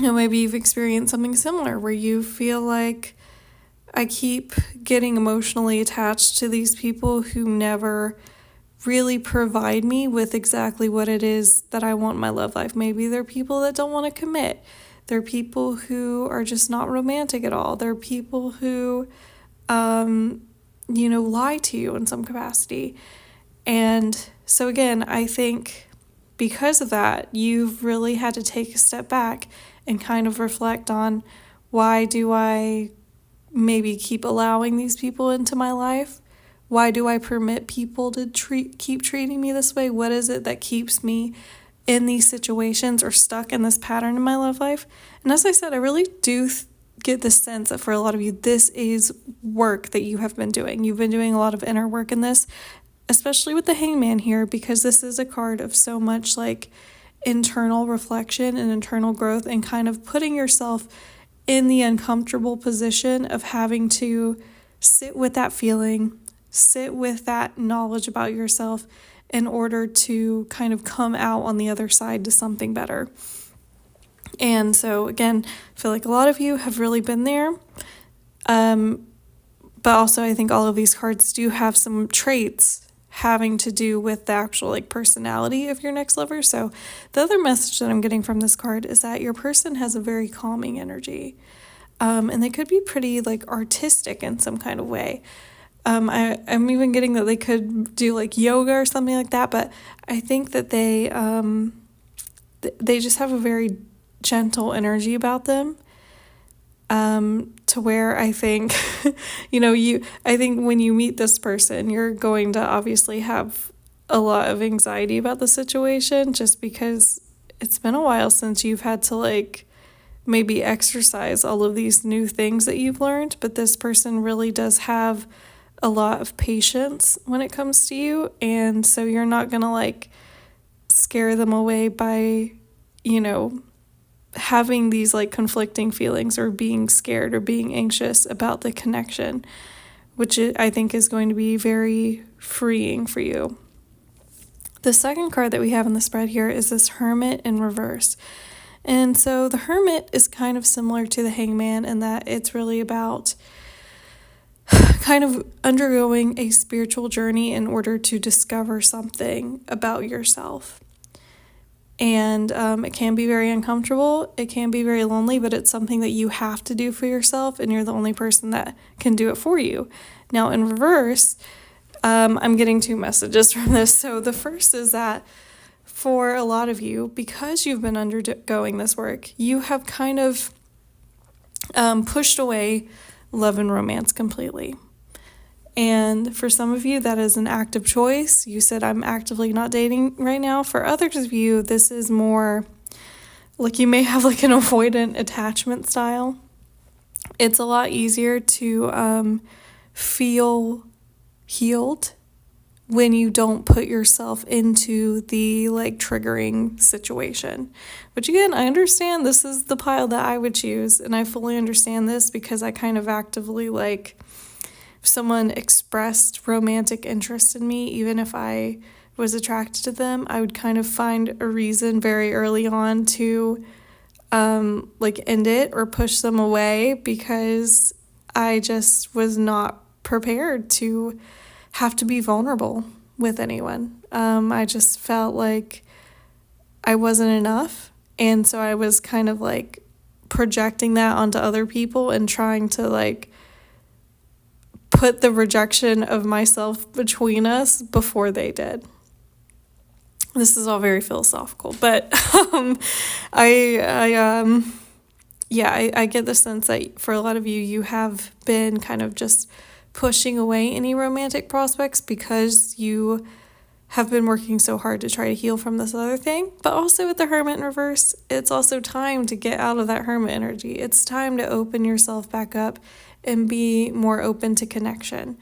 maybe you've experienced something similar where you feel like I keep getting emotionally attached to these people who never really provide me with exactly what it is that I want in my love life. Maybe they're people that don't want to commit. They're people who are just not romantic at all. They're people who, lie to you in some capacity. And so again, I think because of that, you've really had to take a step back and kind of reflect on, why do I maybe keep allowing these people into my life? Why do I permit people to keep treating me this way? What is it that keeps me in these situations or stuck in this pattern in my love life? And as I said, I really do get the sense that for a lot of you, this is work that you have been doing. You've been doing a lot of inner work in this, especially with the Hangman here, because this is a card of so much internal reflection and internal growth, and kind of putting yourself in the uncomfortable position of having to sit with that feeling, sit with that knowledge about yourself in order to kind of come out on the other side to something better. And so again, I feel like a lot of you have really been there. But also I think all of these cards do have some traits having to do with the actual personality of your next lover. So the other message that I'm getting from this card is that your person has a very calming energy. And they could be pretty artistic in some kind of way. I'm even getting that they could do yoga or something like that, but I think that they just have a very gentle energy about them, to where I think, I think when you meet this person, you're going to obviously have a lot of anxiety about the situation, just because it's been a while since you've had to maybe exercise all of these new things that you've learned. But this person really does have a lot of patience when it comes to you, and so you're not gonna scare them away by having these conflicting feelings or being scared or being anxious about the connection, which I think is going to be very freeing for you. The second card that we have in the spread here is this Hermit in reverse. And so the Hermit is kind of similar to the Hangman in that it's really about kind of undergoing a spiritual journey in order to discover something about yourself. And it can be very uncomfortable, it can be very lonely, but it's something that you have to do for yourself, and you're the only person that can do it for you. Now, in reverse, I'm getting two messages from this. So the first is that for a lot of you, because you've been undergoing this work, you have kind of pushed away love and romance completely. And for some of you, that is an active choice. You said, I'm actively not dating right now. For others of you, this is more like you may have like an avoidant attachment style. It's a lot easier to feel healed when you don't put yourself into the like triggering situation. Which again, I understand this is the pile that I would choose, and I fully understand this because I kind of actively like if someone expressed romantic interest in me, even if I was attracted to them, I would kind of find a reason very early on to like end it or push them away because I just was not prepared to have to be vulnerable with anyone. I just felt like I wasn't enough, and so I was kind of like projecting that onto other people and trying to like put the rejection of myself between us before they did. This is all very philosophical, but I get the sense that for a lot of you, you have been kind of just pushing away any romantic prospects because you have been working so hard to try to heal from this other thing. But also with the Hermit in reverse, it's also time to get out of that Hermit energy. It's time to open yourself back up and be more open to connection,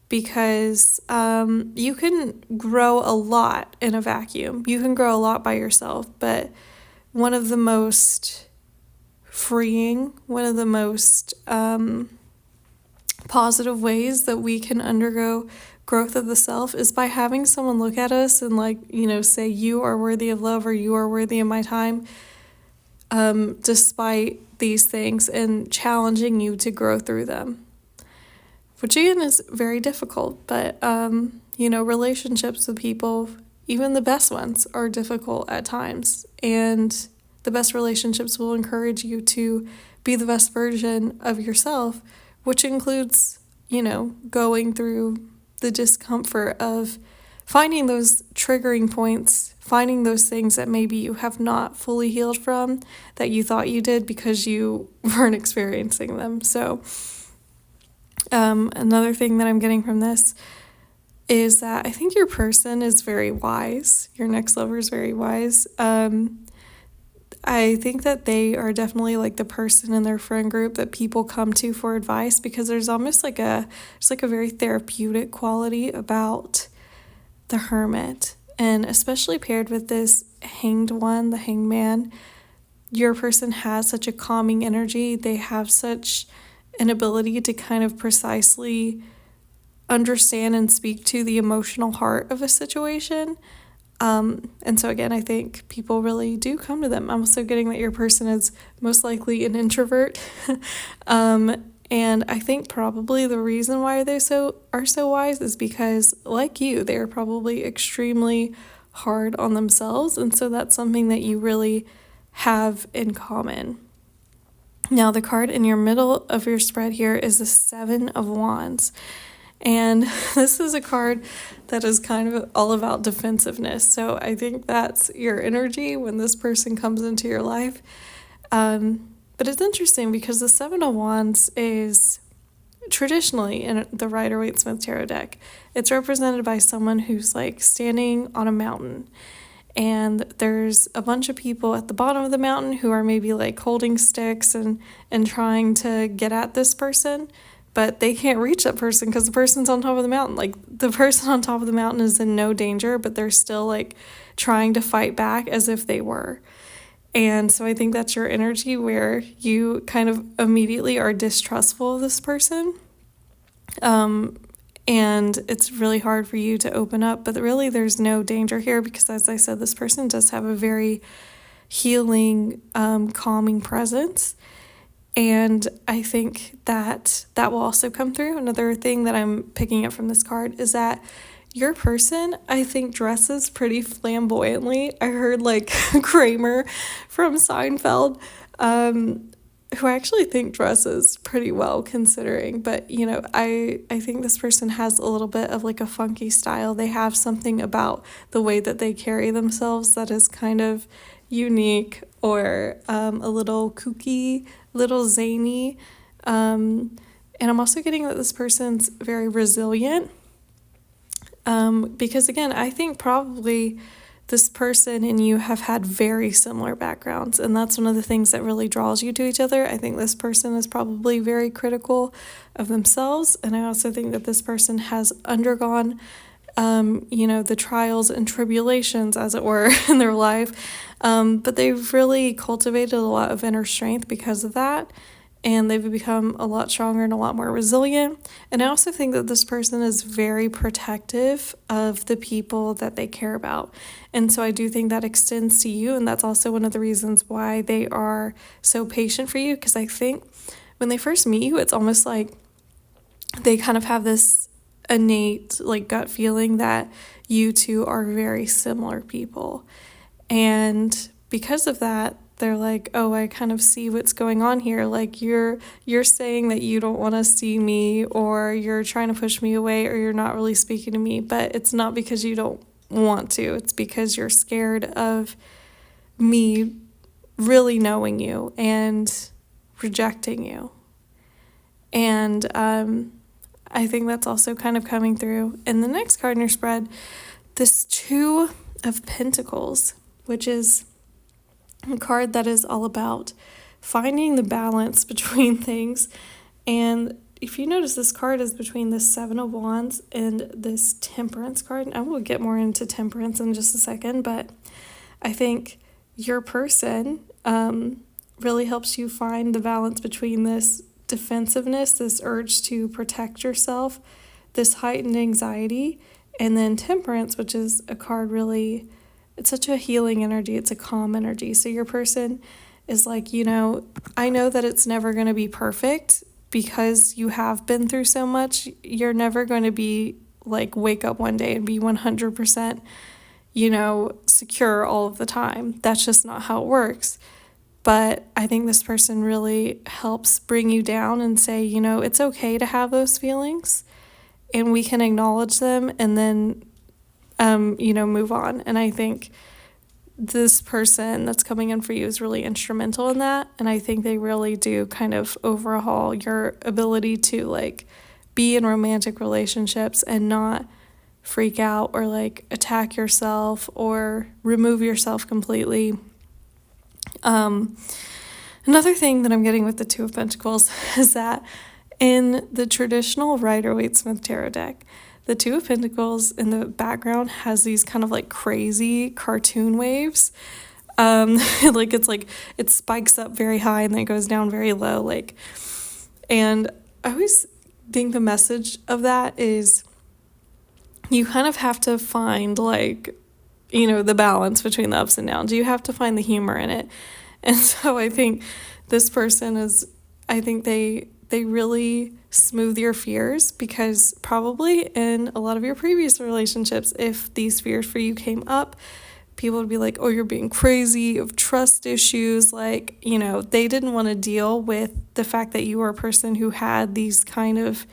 because you can grow a lot in a vacuum. You can grow a lot by yourself, but one of the most freeing, one of the most positive ways that we can undergo growth of the self is by having someone look at us and like, say you are worthy of love or you are worthy of my time, despite these things, and challenging you to grow through them, which again is very difficult. But relationships with people, even the best ones, are difficult at times, and the best relationships will encourage you to be the best version of yourself, which includes going through the discomfort of finding those triggering points, finding those things that maybe you have not fully healed from that you thought you did because you weren't experiencing them. So another thing that I'm getting from this is that I think your person is very wise. Your next lover is very wise. I think that they are definitely like the person in their friend group that people come to for advice, because there's almost like a very therapeutic quality about the Hermit, and especially paired with this hanged one, the Hangman. Your person has such a calming energy. They have such an ability to kind of precisely understand and speak to the emotional heart of a situation. And so again, I think people really do come to them. I'm also getting that your person is most likely an introvert. And I think probably the reason why they are so wise is because, like you, they're probably extremely hard on themselves. And so that's something that you really have in common. Now, the card in your middle of your spread here is the Seven of Wands. And this is a card that is kind of all about defensiveness. So I think that's your energy when this person comes into your life. But it's interesting because the Seven of Wands is traditionally in the Rider-Waite-Smith Tarot deck, it's represented by someone who's like standing on a mountain. And there's a bunch of people at the bottom of the mountain who are maybe like holding sticks and trying to get at this person. But they can't reach that person because the person's on top of the mountain. Like, the person on top of the mountain is in no danger, but they're still like trying to fight back as if they were. And so I think that's your energy, where you kind of immediately are distrustful of this person. And it's really hard for you to open up, but really there's no danger here because, as I said, this person does have a very healing, calming presence. And I think that that will also come through. Another thing that I'm picking up from this card is that your person, I think, dresses pretty flamboyantly. I heard like Kramer from Seinfeld, who I actually think dresses pretty well considering. But, you know, I think this person has a little bit of like a funky style. They have something about the way that they carry themselves that is kind of unique or a little kooky, little zany. And I'm also getting that this person's very resilient. Because again, I think probably this person and you have had very similar backgrounds, and that's one of the things that really draws you to each other. I think this person is probably very critical of themselves, and I also think that this person has undergone, the trials and tribulations, as it were, in their life, but they've really cultivated a lot of inner strength because of that. And they've become a lot stronger and a lot more resilient. And I also think that this person is very protective of the people that they care about. And so I do think that extends to you. And that's also one of the reasons why they are so patient for you. Because I think when they first meet you, it's almost like they kind of have this innate like gut feeling that you two are very similar people. And because of that, they're like, oh, I kind of see what's going on here. Like you're saying that you don't want to see me, or you're trying to push me away, or you're not really speaking to me, but it's not because you don't want to. It's because you're scared of me really knowing you and rejecting you. And I think that's also kind of coming through. In the next card in your spread, this Two of Pentacles, which is a card that is all about finding the balance between things. And if you notice, this card is between the Seven of Wands and this Temperance card. And I will get more into Temperance in just a second, but I think your person really helps you find the balance between this defensiveness, this urge to protect yourself, this heightened anxiety, and then Temperance, which is a card really, it's such a healing energy. It's a calm energy. So your person is like, I know that it's never going to be perfect because you have been through so much. You're never going to be like, wake up one day and be 100%, secure all of the time. That's just not how it works. But I think this person really helps bring you down and say, it's okay to have those feelings and we can acknowledge them and then move on. And I think this person that's coming in for you is really instrumental in that. And I think they really do kind of overhaul your ability to like be in romantic relationships and not freak out or like attack yourself or remove yourself completely. Another thing that I'm getting with the Two of Pentacles is that in the traditional Rider-Waite-Smith tarot deck, the Two of Pentacles in the background has these kind of like crazy cartoon waves. It spikes up very high and then it goes down very low. And I always think the message of that is you kind of have to find the balance between the ups and downs. You have to find the humor in it. And so I think this person they really smooth your fears, because probably in a lot of your previous relationships, if these fears for you came up, people would be like, oh, you're being crazy, of trust issues. They didn't want to deal with the fact that you were a person who had these kind of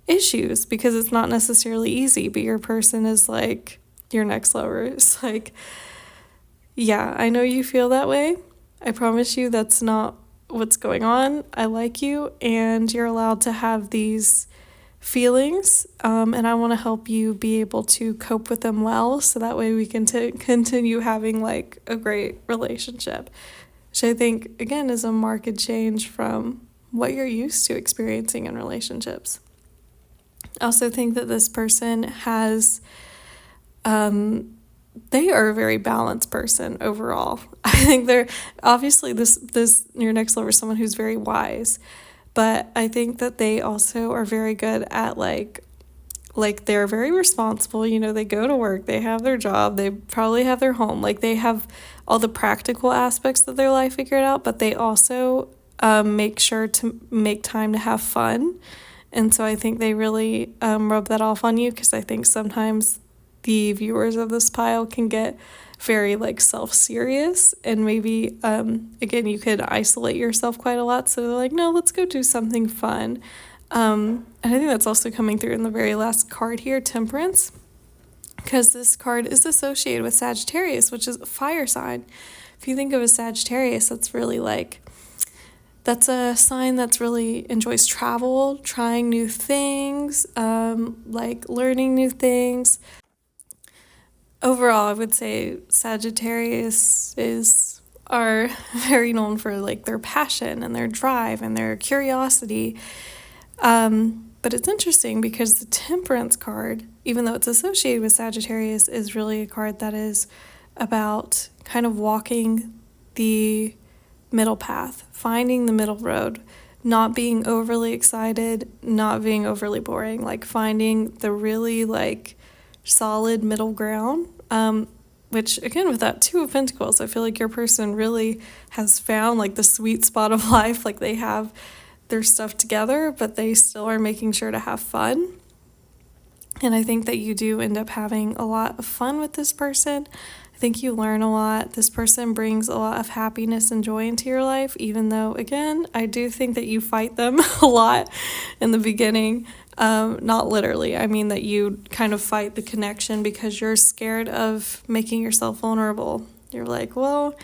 issues, because it's not necessarily easy, but your person is like your next lover. It's like, yeah, I know you feel that way. I promise you that's not what's going on. I like you and you're allowed to have these feelings, and I want to help you be able to cope with them well, so that way we can continue having like a great relationship, which I think again is a marked change from what you're used to experiencing in relationships. I also think that this person has they are a very balanced person overall. I think they're obviously this your next lover is someone who's very wise, but I think that they also are very good at like they're very responsible, they go to work, they have their job, they probably have their home, like they have all the practical aspects of their life figured out, but they also make sure to make time to have fun. And so I think they really rub that off on you, because I think sometimes the viewers of this pile can get very like self-serious, and maybe again, you could isolate yourself quite a lot, so they're like, no, let's go do something fun. And I think that's also coming through in the very last card here, Temperance, because this card is associated with Sagittarius, which is a fire sign. If you think of a Sagittarius, that's a sign that's really enjoys travel, trying new things, like learning new things. Overall, I would say Sagittarius are very known for like their passion and their drive and their curiosity. But it's interesting because the Temperance card, even though it's associated with Sagittarius, is really a card that is about kind of walking the middle path, finding the middle road, not being overly excited, not being overly boring, like finding the really like solid middle ground. Which again, with that Two of Pentacles, I feel like your person really has found like the sweet spot of life. Like they have their stuff together, but they still are making sure to have fun. And I think that you do end up having a lot of fun with this person. I think you learn a lot. This person brings a lot of happiness and joy into your life, even though, again, I do think that you fight them a lot in the beginning. Not literally. I mean that you kind of fight the connection because you're scared of making yourself vulnerable. You're like, well,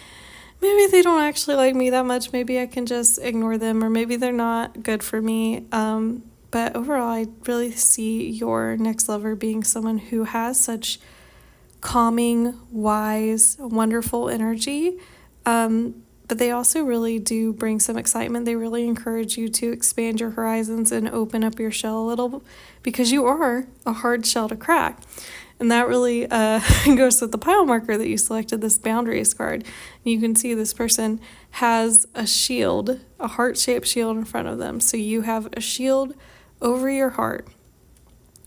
maybe they don't actually like me that much. Maybe I can just ignore them, or maybe they're not good for me. But overall, I really see your next lover being someone who has such calming, wise, wonderful energy. But they also really do bring some excitement. They really encourage you to expand your horizons and open up your shell a little, because you are a hard shell to crack. And that really goes with the pile marker that you selected, this boundaries card. You can see this person has a shield, a heart-shaped shield in front of them. So you have a shield over your heart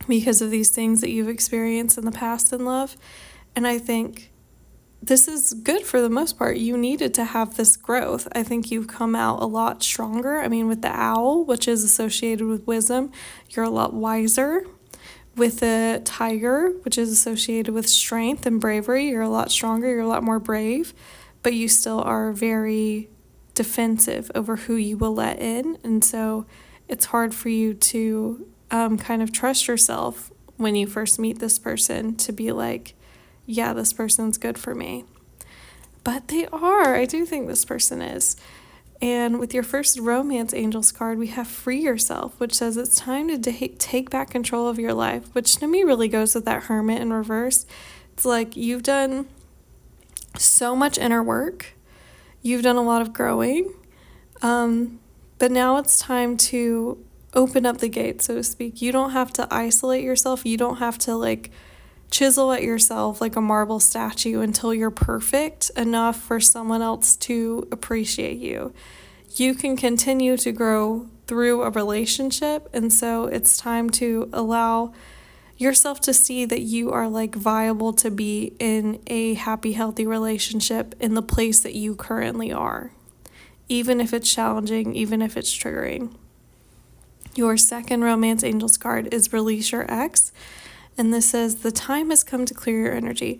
because of these things that you've experienced in the past in love. And I think this is good for the most part. You needed to have this growth. I think you've come out a lot stronger. I mean, with the owl, which is associated with wisdom, you're a lot wiser. With the tiger, which is associated with strength and bravery, you're a lot stronger, you're a lot more brave, but you still are very defensive over who you will let in. And so it's hard for you to kind of trust yourself when you first meet this person to be like, yeah, this person's good for me. But they are. I do think this person is. And with your first romance angels card, we have free yourself, which says it's time to take back control of your life, which to me really goes with that hermit in reverse. It's like you've done so much inner work. You've done a lot of growing. But now it's time to open up the gate, so to speak. You don't have to isolate yourself. You don't have to like chisel at yourself like a marble statue until you're perfect enough for someone else to appreciate you. You can continue to grow through a relationship, and so it's time to allow yourself to see that you are like viable to be in a happy, healthy relationship in the place that you currently are, even if it's challenging, even if it's triggering. Your second romance angels card is release your ex. And this says, the time has come to clear your energy.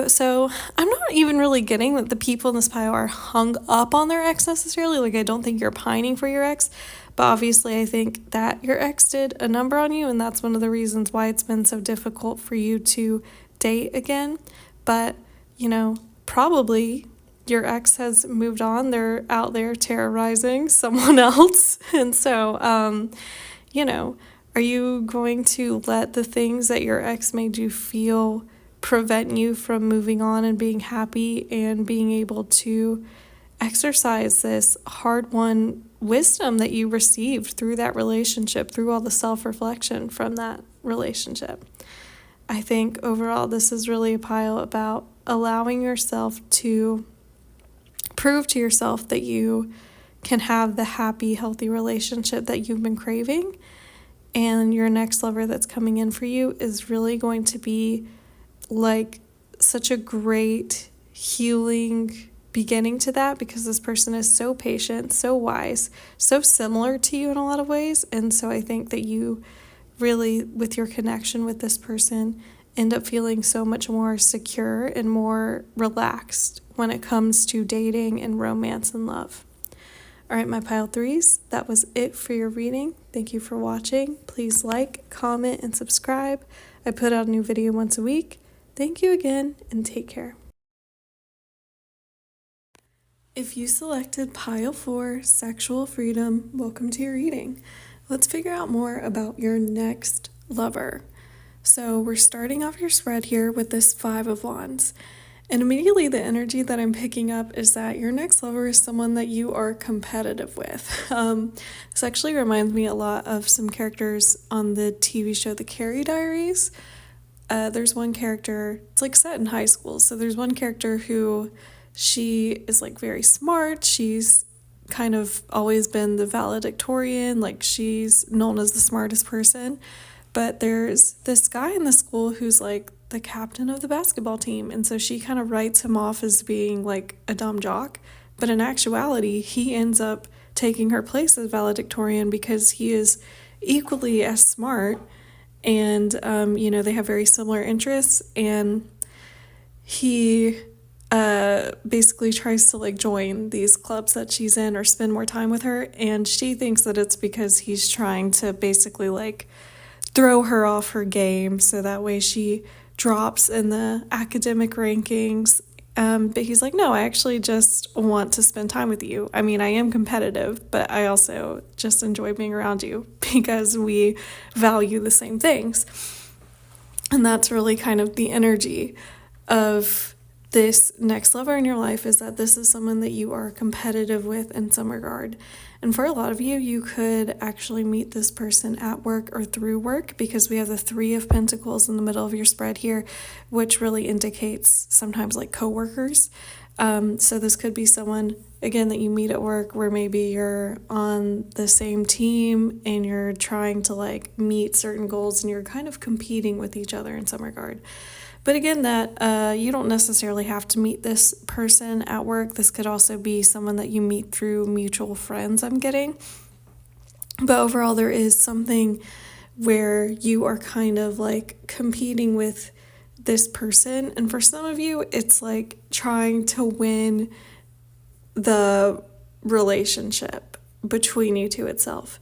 So I'm not even really getting that the people in this pile are hung up on their ex necessarily. Like, I don't think you're pining for your ex. But obviously, I think that your ex did a number on you. And that's one of the reasons why it's been so difficult for you to date again. But, probably your ex has moved on. They're out there terrorizing someone else. And so, are you going to let the things that your ex made you feel prevent you from moving on and being happy and being able to exercise this hard-won wisdom that you received through that relationship, through all the self-reflection from that relationship? I think overall this is really a pile about allowing yourself to prove to yourself that you can have the happy, healthy relationship that you've been craving. And your next lover that's coming in for you is really going to be like such a great healing beginning to that, because this person is so patient, so wise, so similar to you in a lot of ways. And so I think that you really, with your connection with this person, end up feeling so much more secure and more relaxed when it comes to dating and romance and love. All right, my pile threes, that was it for your reading. Thank you for watching. Please like, comment, and subscribe. I put out a new video once a week. Thank you again, and take care. If you selected pile 4, sexual freedom, welcome to your reading. Let's figure out more about your next lover. So we're starting off your spread here with this 5 of Wands. And immediately the energy that I'm picking up is that your next lover is someone that you are competitive with. This actually reminds me a lot of some characters on the TV show The Carrie Diaries. There's one character, it's like set in high school. So there's one character who she is like very smart. She's kind of always been the valedictorian, like she's known as the smartest person. But there's this guy in the school who's like the captain of the basketball team. And so she kind of writes him off as being like a dumb jock. But in actuality, he ends up taking her place as valedictorian because he is equally as smart. And, they have very similar interests. And he basically tries to like join these clubs that she's in or spend more time with her. And she thinks that it's because he's trying to basically like throw her off her game so that way she drops in the academic rankings. But he's like, no, I actually just want to spend time with you. I mean, I am competitive, but I also just enjoy being around you because we value the same things. And that's really kind of the energy of this next lover in your life, is that this is someone that you are competitive with in some regard. And for a lot of you, you could actually meet this person at work or through work, because we have the 3 of Pentacles in the middle of your spread here, which really indicates sometimes like coworkers. So this could be someone, again, that you meet at work where maybe you're on the same team and you're trying to like meet certain goals and you're kind of competing with each other in some regard. But again, that you don't necessarily have to meet this person at work. This could also be someone that you meet through mutual friends, I'm getting. But overall, there is something where you are kind of like competing with this person. And for some of you, it's like trying to win the relationship between you two itself.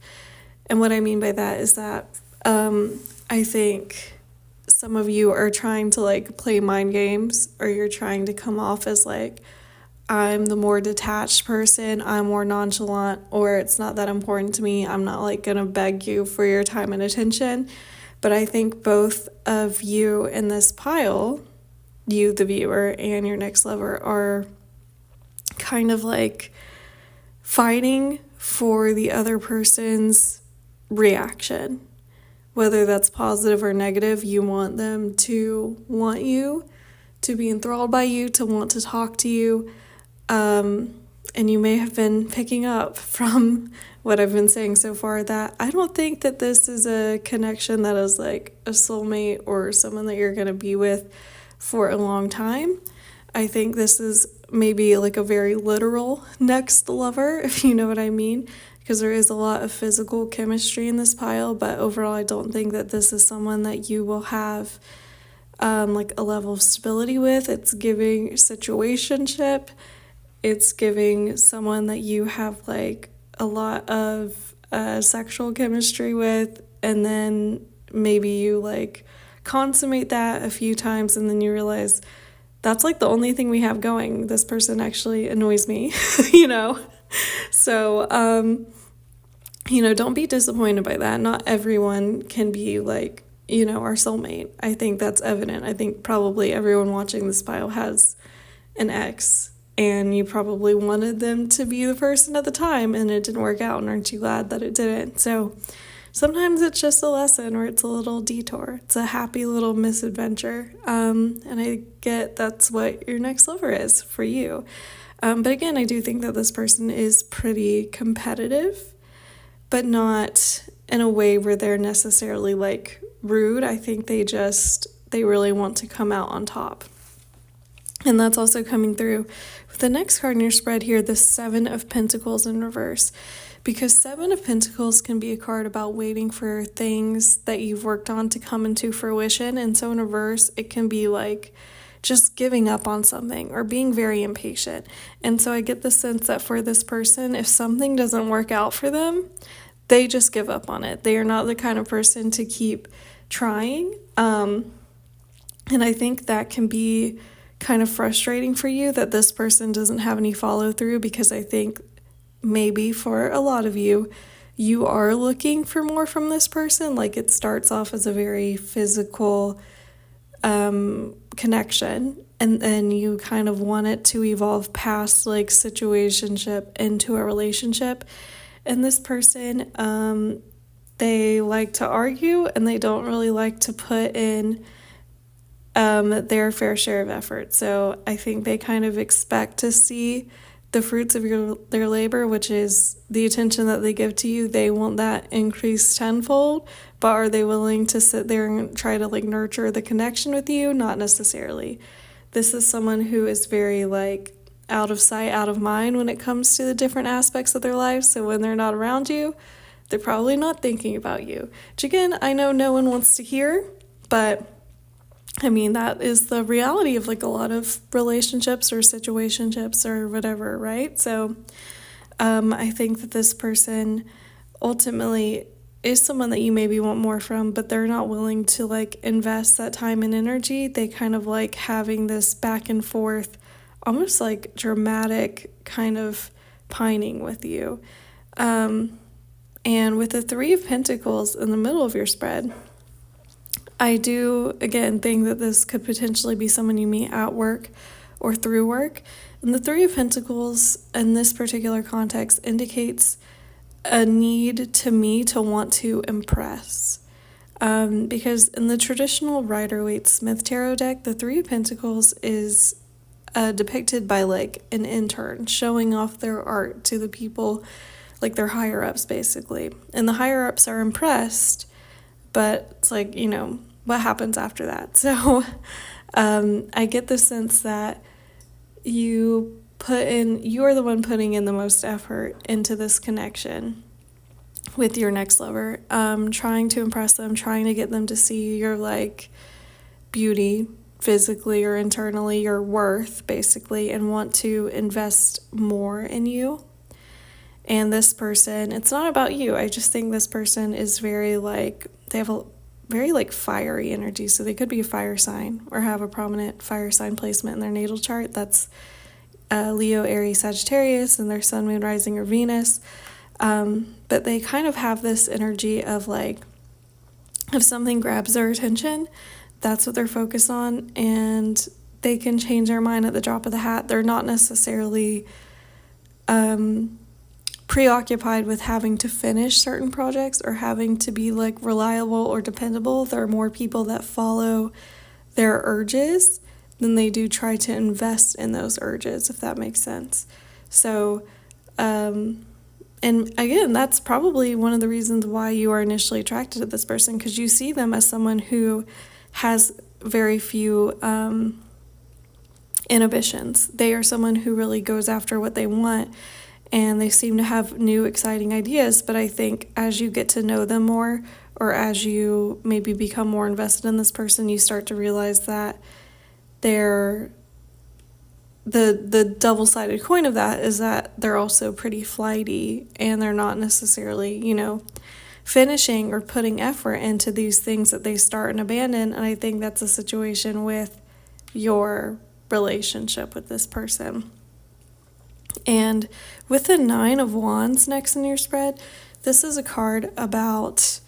And what I mean by that is that I think some of you are trying to like play mind games, or you're trying to come off as like, I'm the more detached person, I'm more nonchalant, or it's not that important to me, I'm not like gonna beg you for your time and attention. But I think both of you in this pile, you the viewer and your next lover, are kind of like fighting for the other person's reaction. Whether that's positive or negative, you want them to want you, to be enthralled by you, to want to talk to you. And you may have been picking up from what I've been saying so far that I don't think that this is a connection that is like a soulmate or someone that you're going to be with for a long time. I think this is maybe like a very literal next lover, if you know what I mean, because there is a lot of physical chemistry in this pile. But overall, I don't think that this is someone that you will have like a level of stability with. It's giving situationship. It's giving someone that you have like a lot of sexual chemistry with, and then maybe you like consummate that a few times and then you realize that's like the only thing we have going. This person actually annoys me, So, don't be disappointed by that. Not everyone can be like, our soulmate. I think that's evident. I think probably everyone watching this pile has an ex, and you probably wanted them to be the person at the time and it didn't work out, and aren't you glad that it didn't? So sometimes it's just a lesson, or it's a little detour. It's a happy little misadventure. And I get that's what your next lover is for you. But again, I do think that this person is pretty competitive, but not in a way where they're necessarily like rude. I think they really want to come out on top. And that's also coming through with the next card in your spread here, the Seven of Pentacles in reverse. Because Seven of Pentacles can be a card about waiting for things that you've worked on to come into fruition. And so in reverse, it can be like just giving up on something or being very impatient. And so I get the sense that for this person, if something doesn't work out for them, they just give up on it. They are not the kind of person to keep trying. And I think that can be kind of frustrating for you that this person doesn't have any follow through, because I think maybe for a lot of you, you are looking for more from this person. Like it starts off as a very physical connection, and then you kind of want it to evolve past like situationship into a relationship. And this person, they like to argue and they don't really like to put in their fair share of effort. So I think they kind of expect to see the fruits of their labor, which is the attention that they give to you. They want that increased tenfold, but are they willing to sit there and try to like nurture the connection with you? Not necessarily. This is someone who is very like out of sight, out of mind when it comes to the different aspects of their lives. So when they're not around you, they're probably not thinking about you. Which again, I know no one wants to hear, but I mean, that is the reality of like a lot of relationships or situationships or whatever, right? So I think that this person ultimately is someone that you maybe want more from, but they're not willing to like invest that time and energy. They kind of like having this back and forth, almost like dramatic kind of pining with you. And with the Three of Pentacles in the middle of your spread, I do, again, think that this could potentially be someone you meet at work or through work. And the Three of Pentacles in this particular context indicates a need to me to want to impress. Because in the traditional Rider-Waite-Smith tarot deck, the Three of Pentacles is depicted by like an intern showing off their art to the people, like their higher-ups basically. And the higher-ups are impressed, but it's like, you know, what happens after that? So I get the sense that you are the one putting in the most effort into this connection with your next lover, trying to impress them, trying to get them to see your like beauty physically or internally, your worth basically, and want to invest more in you. And this person, it's not about you. I just think this person is very like, they have a very like fiery energy. So they could be a fire sign or have a prominent fire sign placement in their natal chart. That's Leo, Aries, Sagittarius, and their sun, moon, rising, or Venus. But they kind of have this energy of like, if something grabs their attention, that's what they're focused on, and they can change their mind at the drop of the hat. They're not necessarily preoccupied with having to finish certain projects or having to be like reliable or dependable. There are more people that follow their urges than they do try to invest in those urges, if that makes sense. So, and again, that's probably one of the reasons why you are initially attracted to this person, because you see them as someone who has very few inhibitions. They are someone who really goes after what they want, and they seem to have new exciting ideas. But I think as you get to know them more, or as you maybe become more invested in this person, you start to realize that they're the double-sided coin of that is that they're also pretty flighty, and they're not necessarily, you know, finishing or putting effort into these things that they start and abandon. And I think that's a situation with your relationship with this person. And with the Nine of Wands next in your spread, this is a card about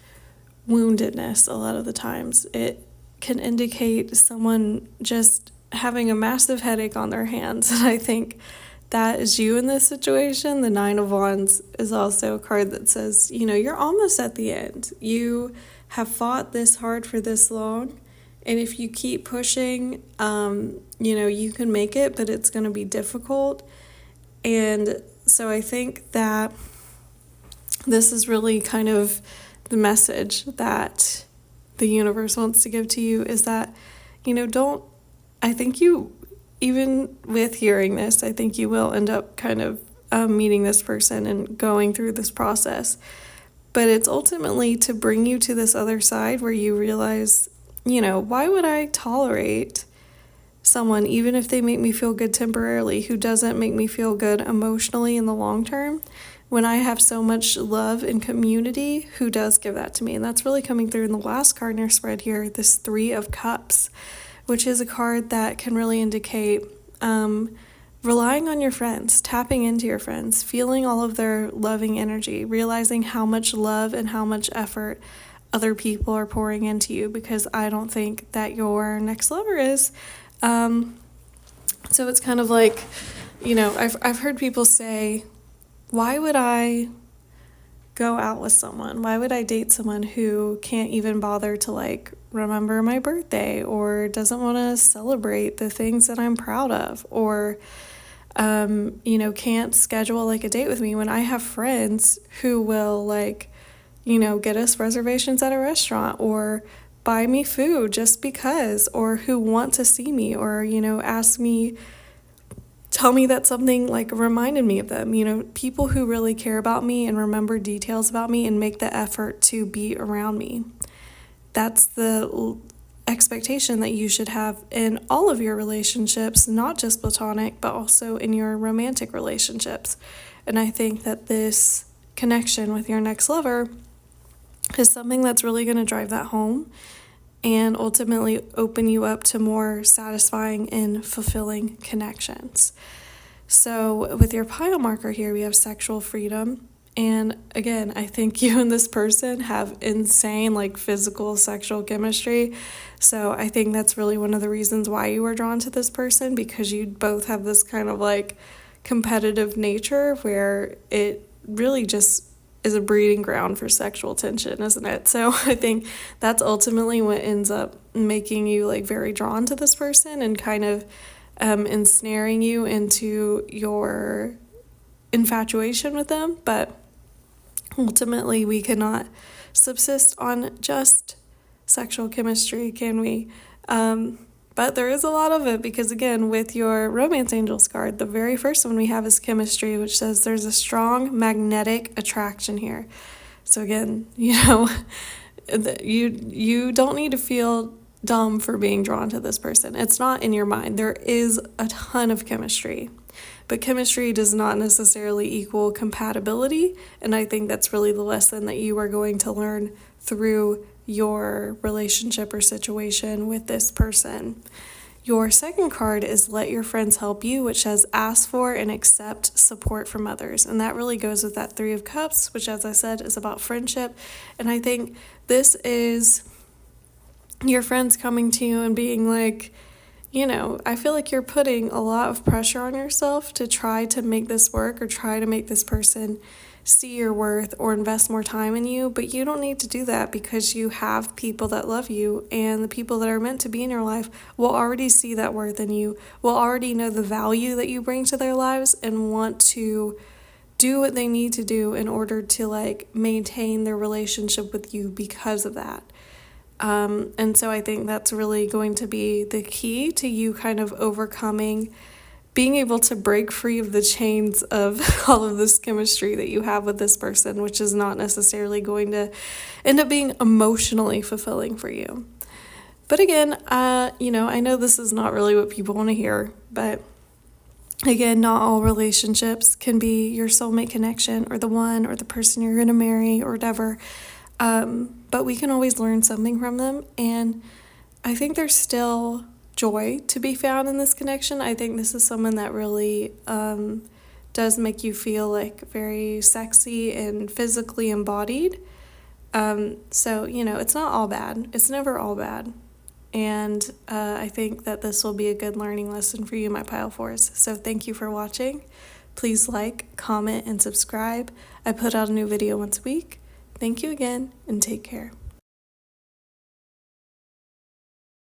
woundedness a lot of the times. It can indicate someone just having a massive headache on their hands. And I think that is you in this situation. The Nine of Wands is also a card that says, you know, you're almost at the end. You have fought this hard for this long. And if you keep pushing, you know, you can make it, but it's going to be difficult. And so I think that this is really kind of the message that the universe wants to give to you is that, I think even with hearing this, I think you will end up kind of meeting this person and going through this process. But it's ultimately to bring you to this other side where you realize, why would I tolerate someone, even if they make me feel good temporarily, who doesn't make me feel good emotionally in the long term, when I have so much love and community who does give that to me? And that's really coming through in the last card in your spread here, this 3 of Cups, which is a card that can really indicate relying on your friends, tapping into your friends, feeling all of their loving energy, realizing how much love and how much effort other people are pouring into you, because I don't think that your next lover is. So it's kind of like, I've heard people say, why would I go out with someone? Why would I date someone who can't even bother to remember my birthday, or doesn't want to celebrate the things that I'm proud of, or can't schedule a date with me, when I have friends who will get us reservations at a restaurant, or buy me food just because, or who want to see me, or ask me, tell me that something reminded me of them. People who really care about me and remember details about me and make the effort to be around me. That's the expectation that you should have in all of your relationships, not just platonic, but also in your romantic relationships. And I think that this connection with your next lover is something that's really going to drive that home and ultimately open you up to more satisfying and fulfilling connections. So with your pile marker here, we have sexual freedom. And again, I think you and this person have insane physical sexual chemistry. So I think that's really one of the reasons why you are drawn to this person, because you both have this kind of competitive nature where it really just is a breeding ground for sexual tension, isn't it? So I think that's ultimately what ends up making you very drawn to this person and kind of ensnaring you into your infatuation with them. But ultimately, we cannot subsist on just sexual chemistry, can we? But there is a lot of it, because again, with your Romance Angels card, the very first one we have is chemistry, which says there's a strong magnetic attraction here. So again, you don't need to feel dumb for being drawn to this person. It's not in your mind. There is a ton of chemistry. But chemistry does not necessarily equal compatibility, and I think that's really the lesson that you are going to learn through your relationship or situation with this person. Your second card is Let Your Friends Help You, which says ask for and accept support from others. And that really goes with that 3 of Cups, which, as I said, is about friendship. And I think this is your friends coming to you and being I feel like you're putting a lot of pressure on yourself to try to make this work, or try to make this person see your worth or invest more time in you, but you don't need to do that, because you have people that love you, and the people that are meant to be in your life will already see that worth in you, will already know the value that you bring to their lives, and want to do what they need to do in order to maintain their relationship with you because of that. And so I think that's really going to be the key to you kind of overcoming, being able to break free of the chains of all of this chemistry that you have with this person, which is not necessarily going to end up being emotionally fulfilling for you. But again, I know this is not really what people want to hear, but again, not all relationships can be your soulmate connection, or the one, or the person you're going to marry, or whatever. But we can always learn something from them, and I think there's still joy to be found in this connection. I think this is someone that really does make you feel very sexy and physically embodied. So it's not all bad. It's never all bad. And I think that this will be a good learning lesson for you, my Pile 4s. So thank you for watching. Please comment, and subscribe. I put out a new video once a week. Thank you again, and take care.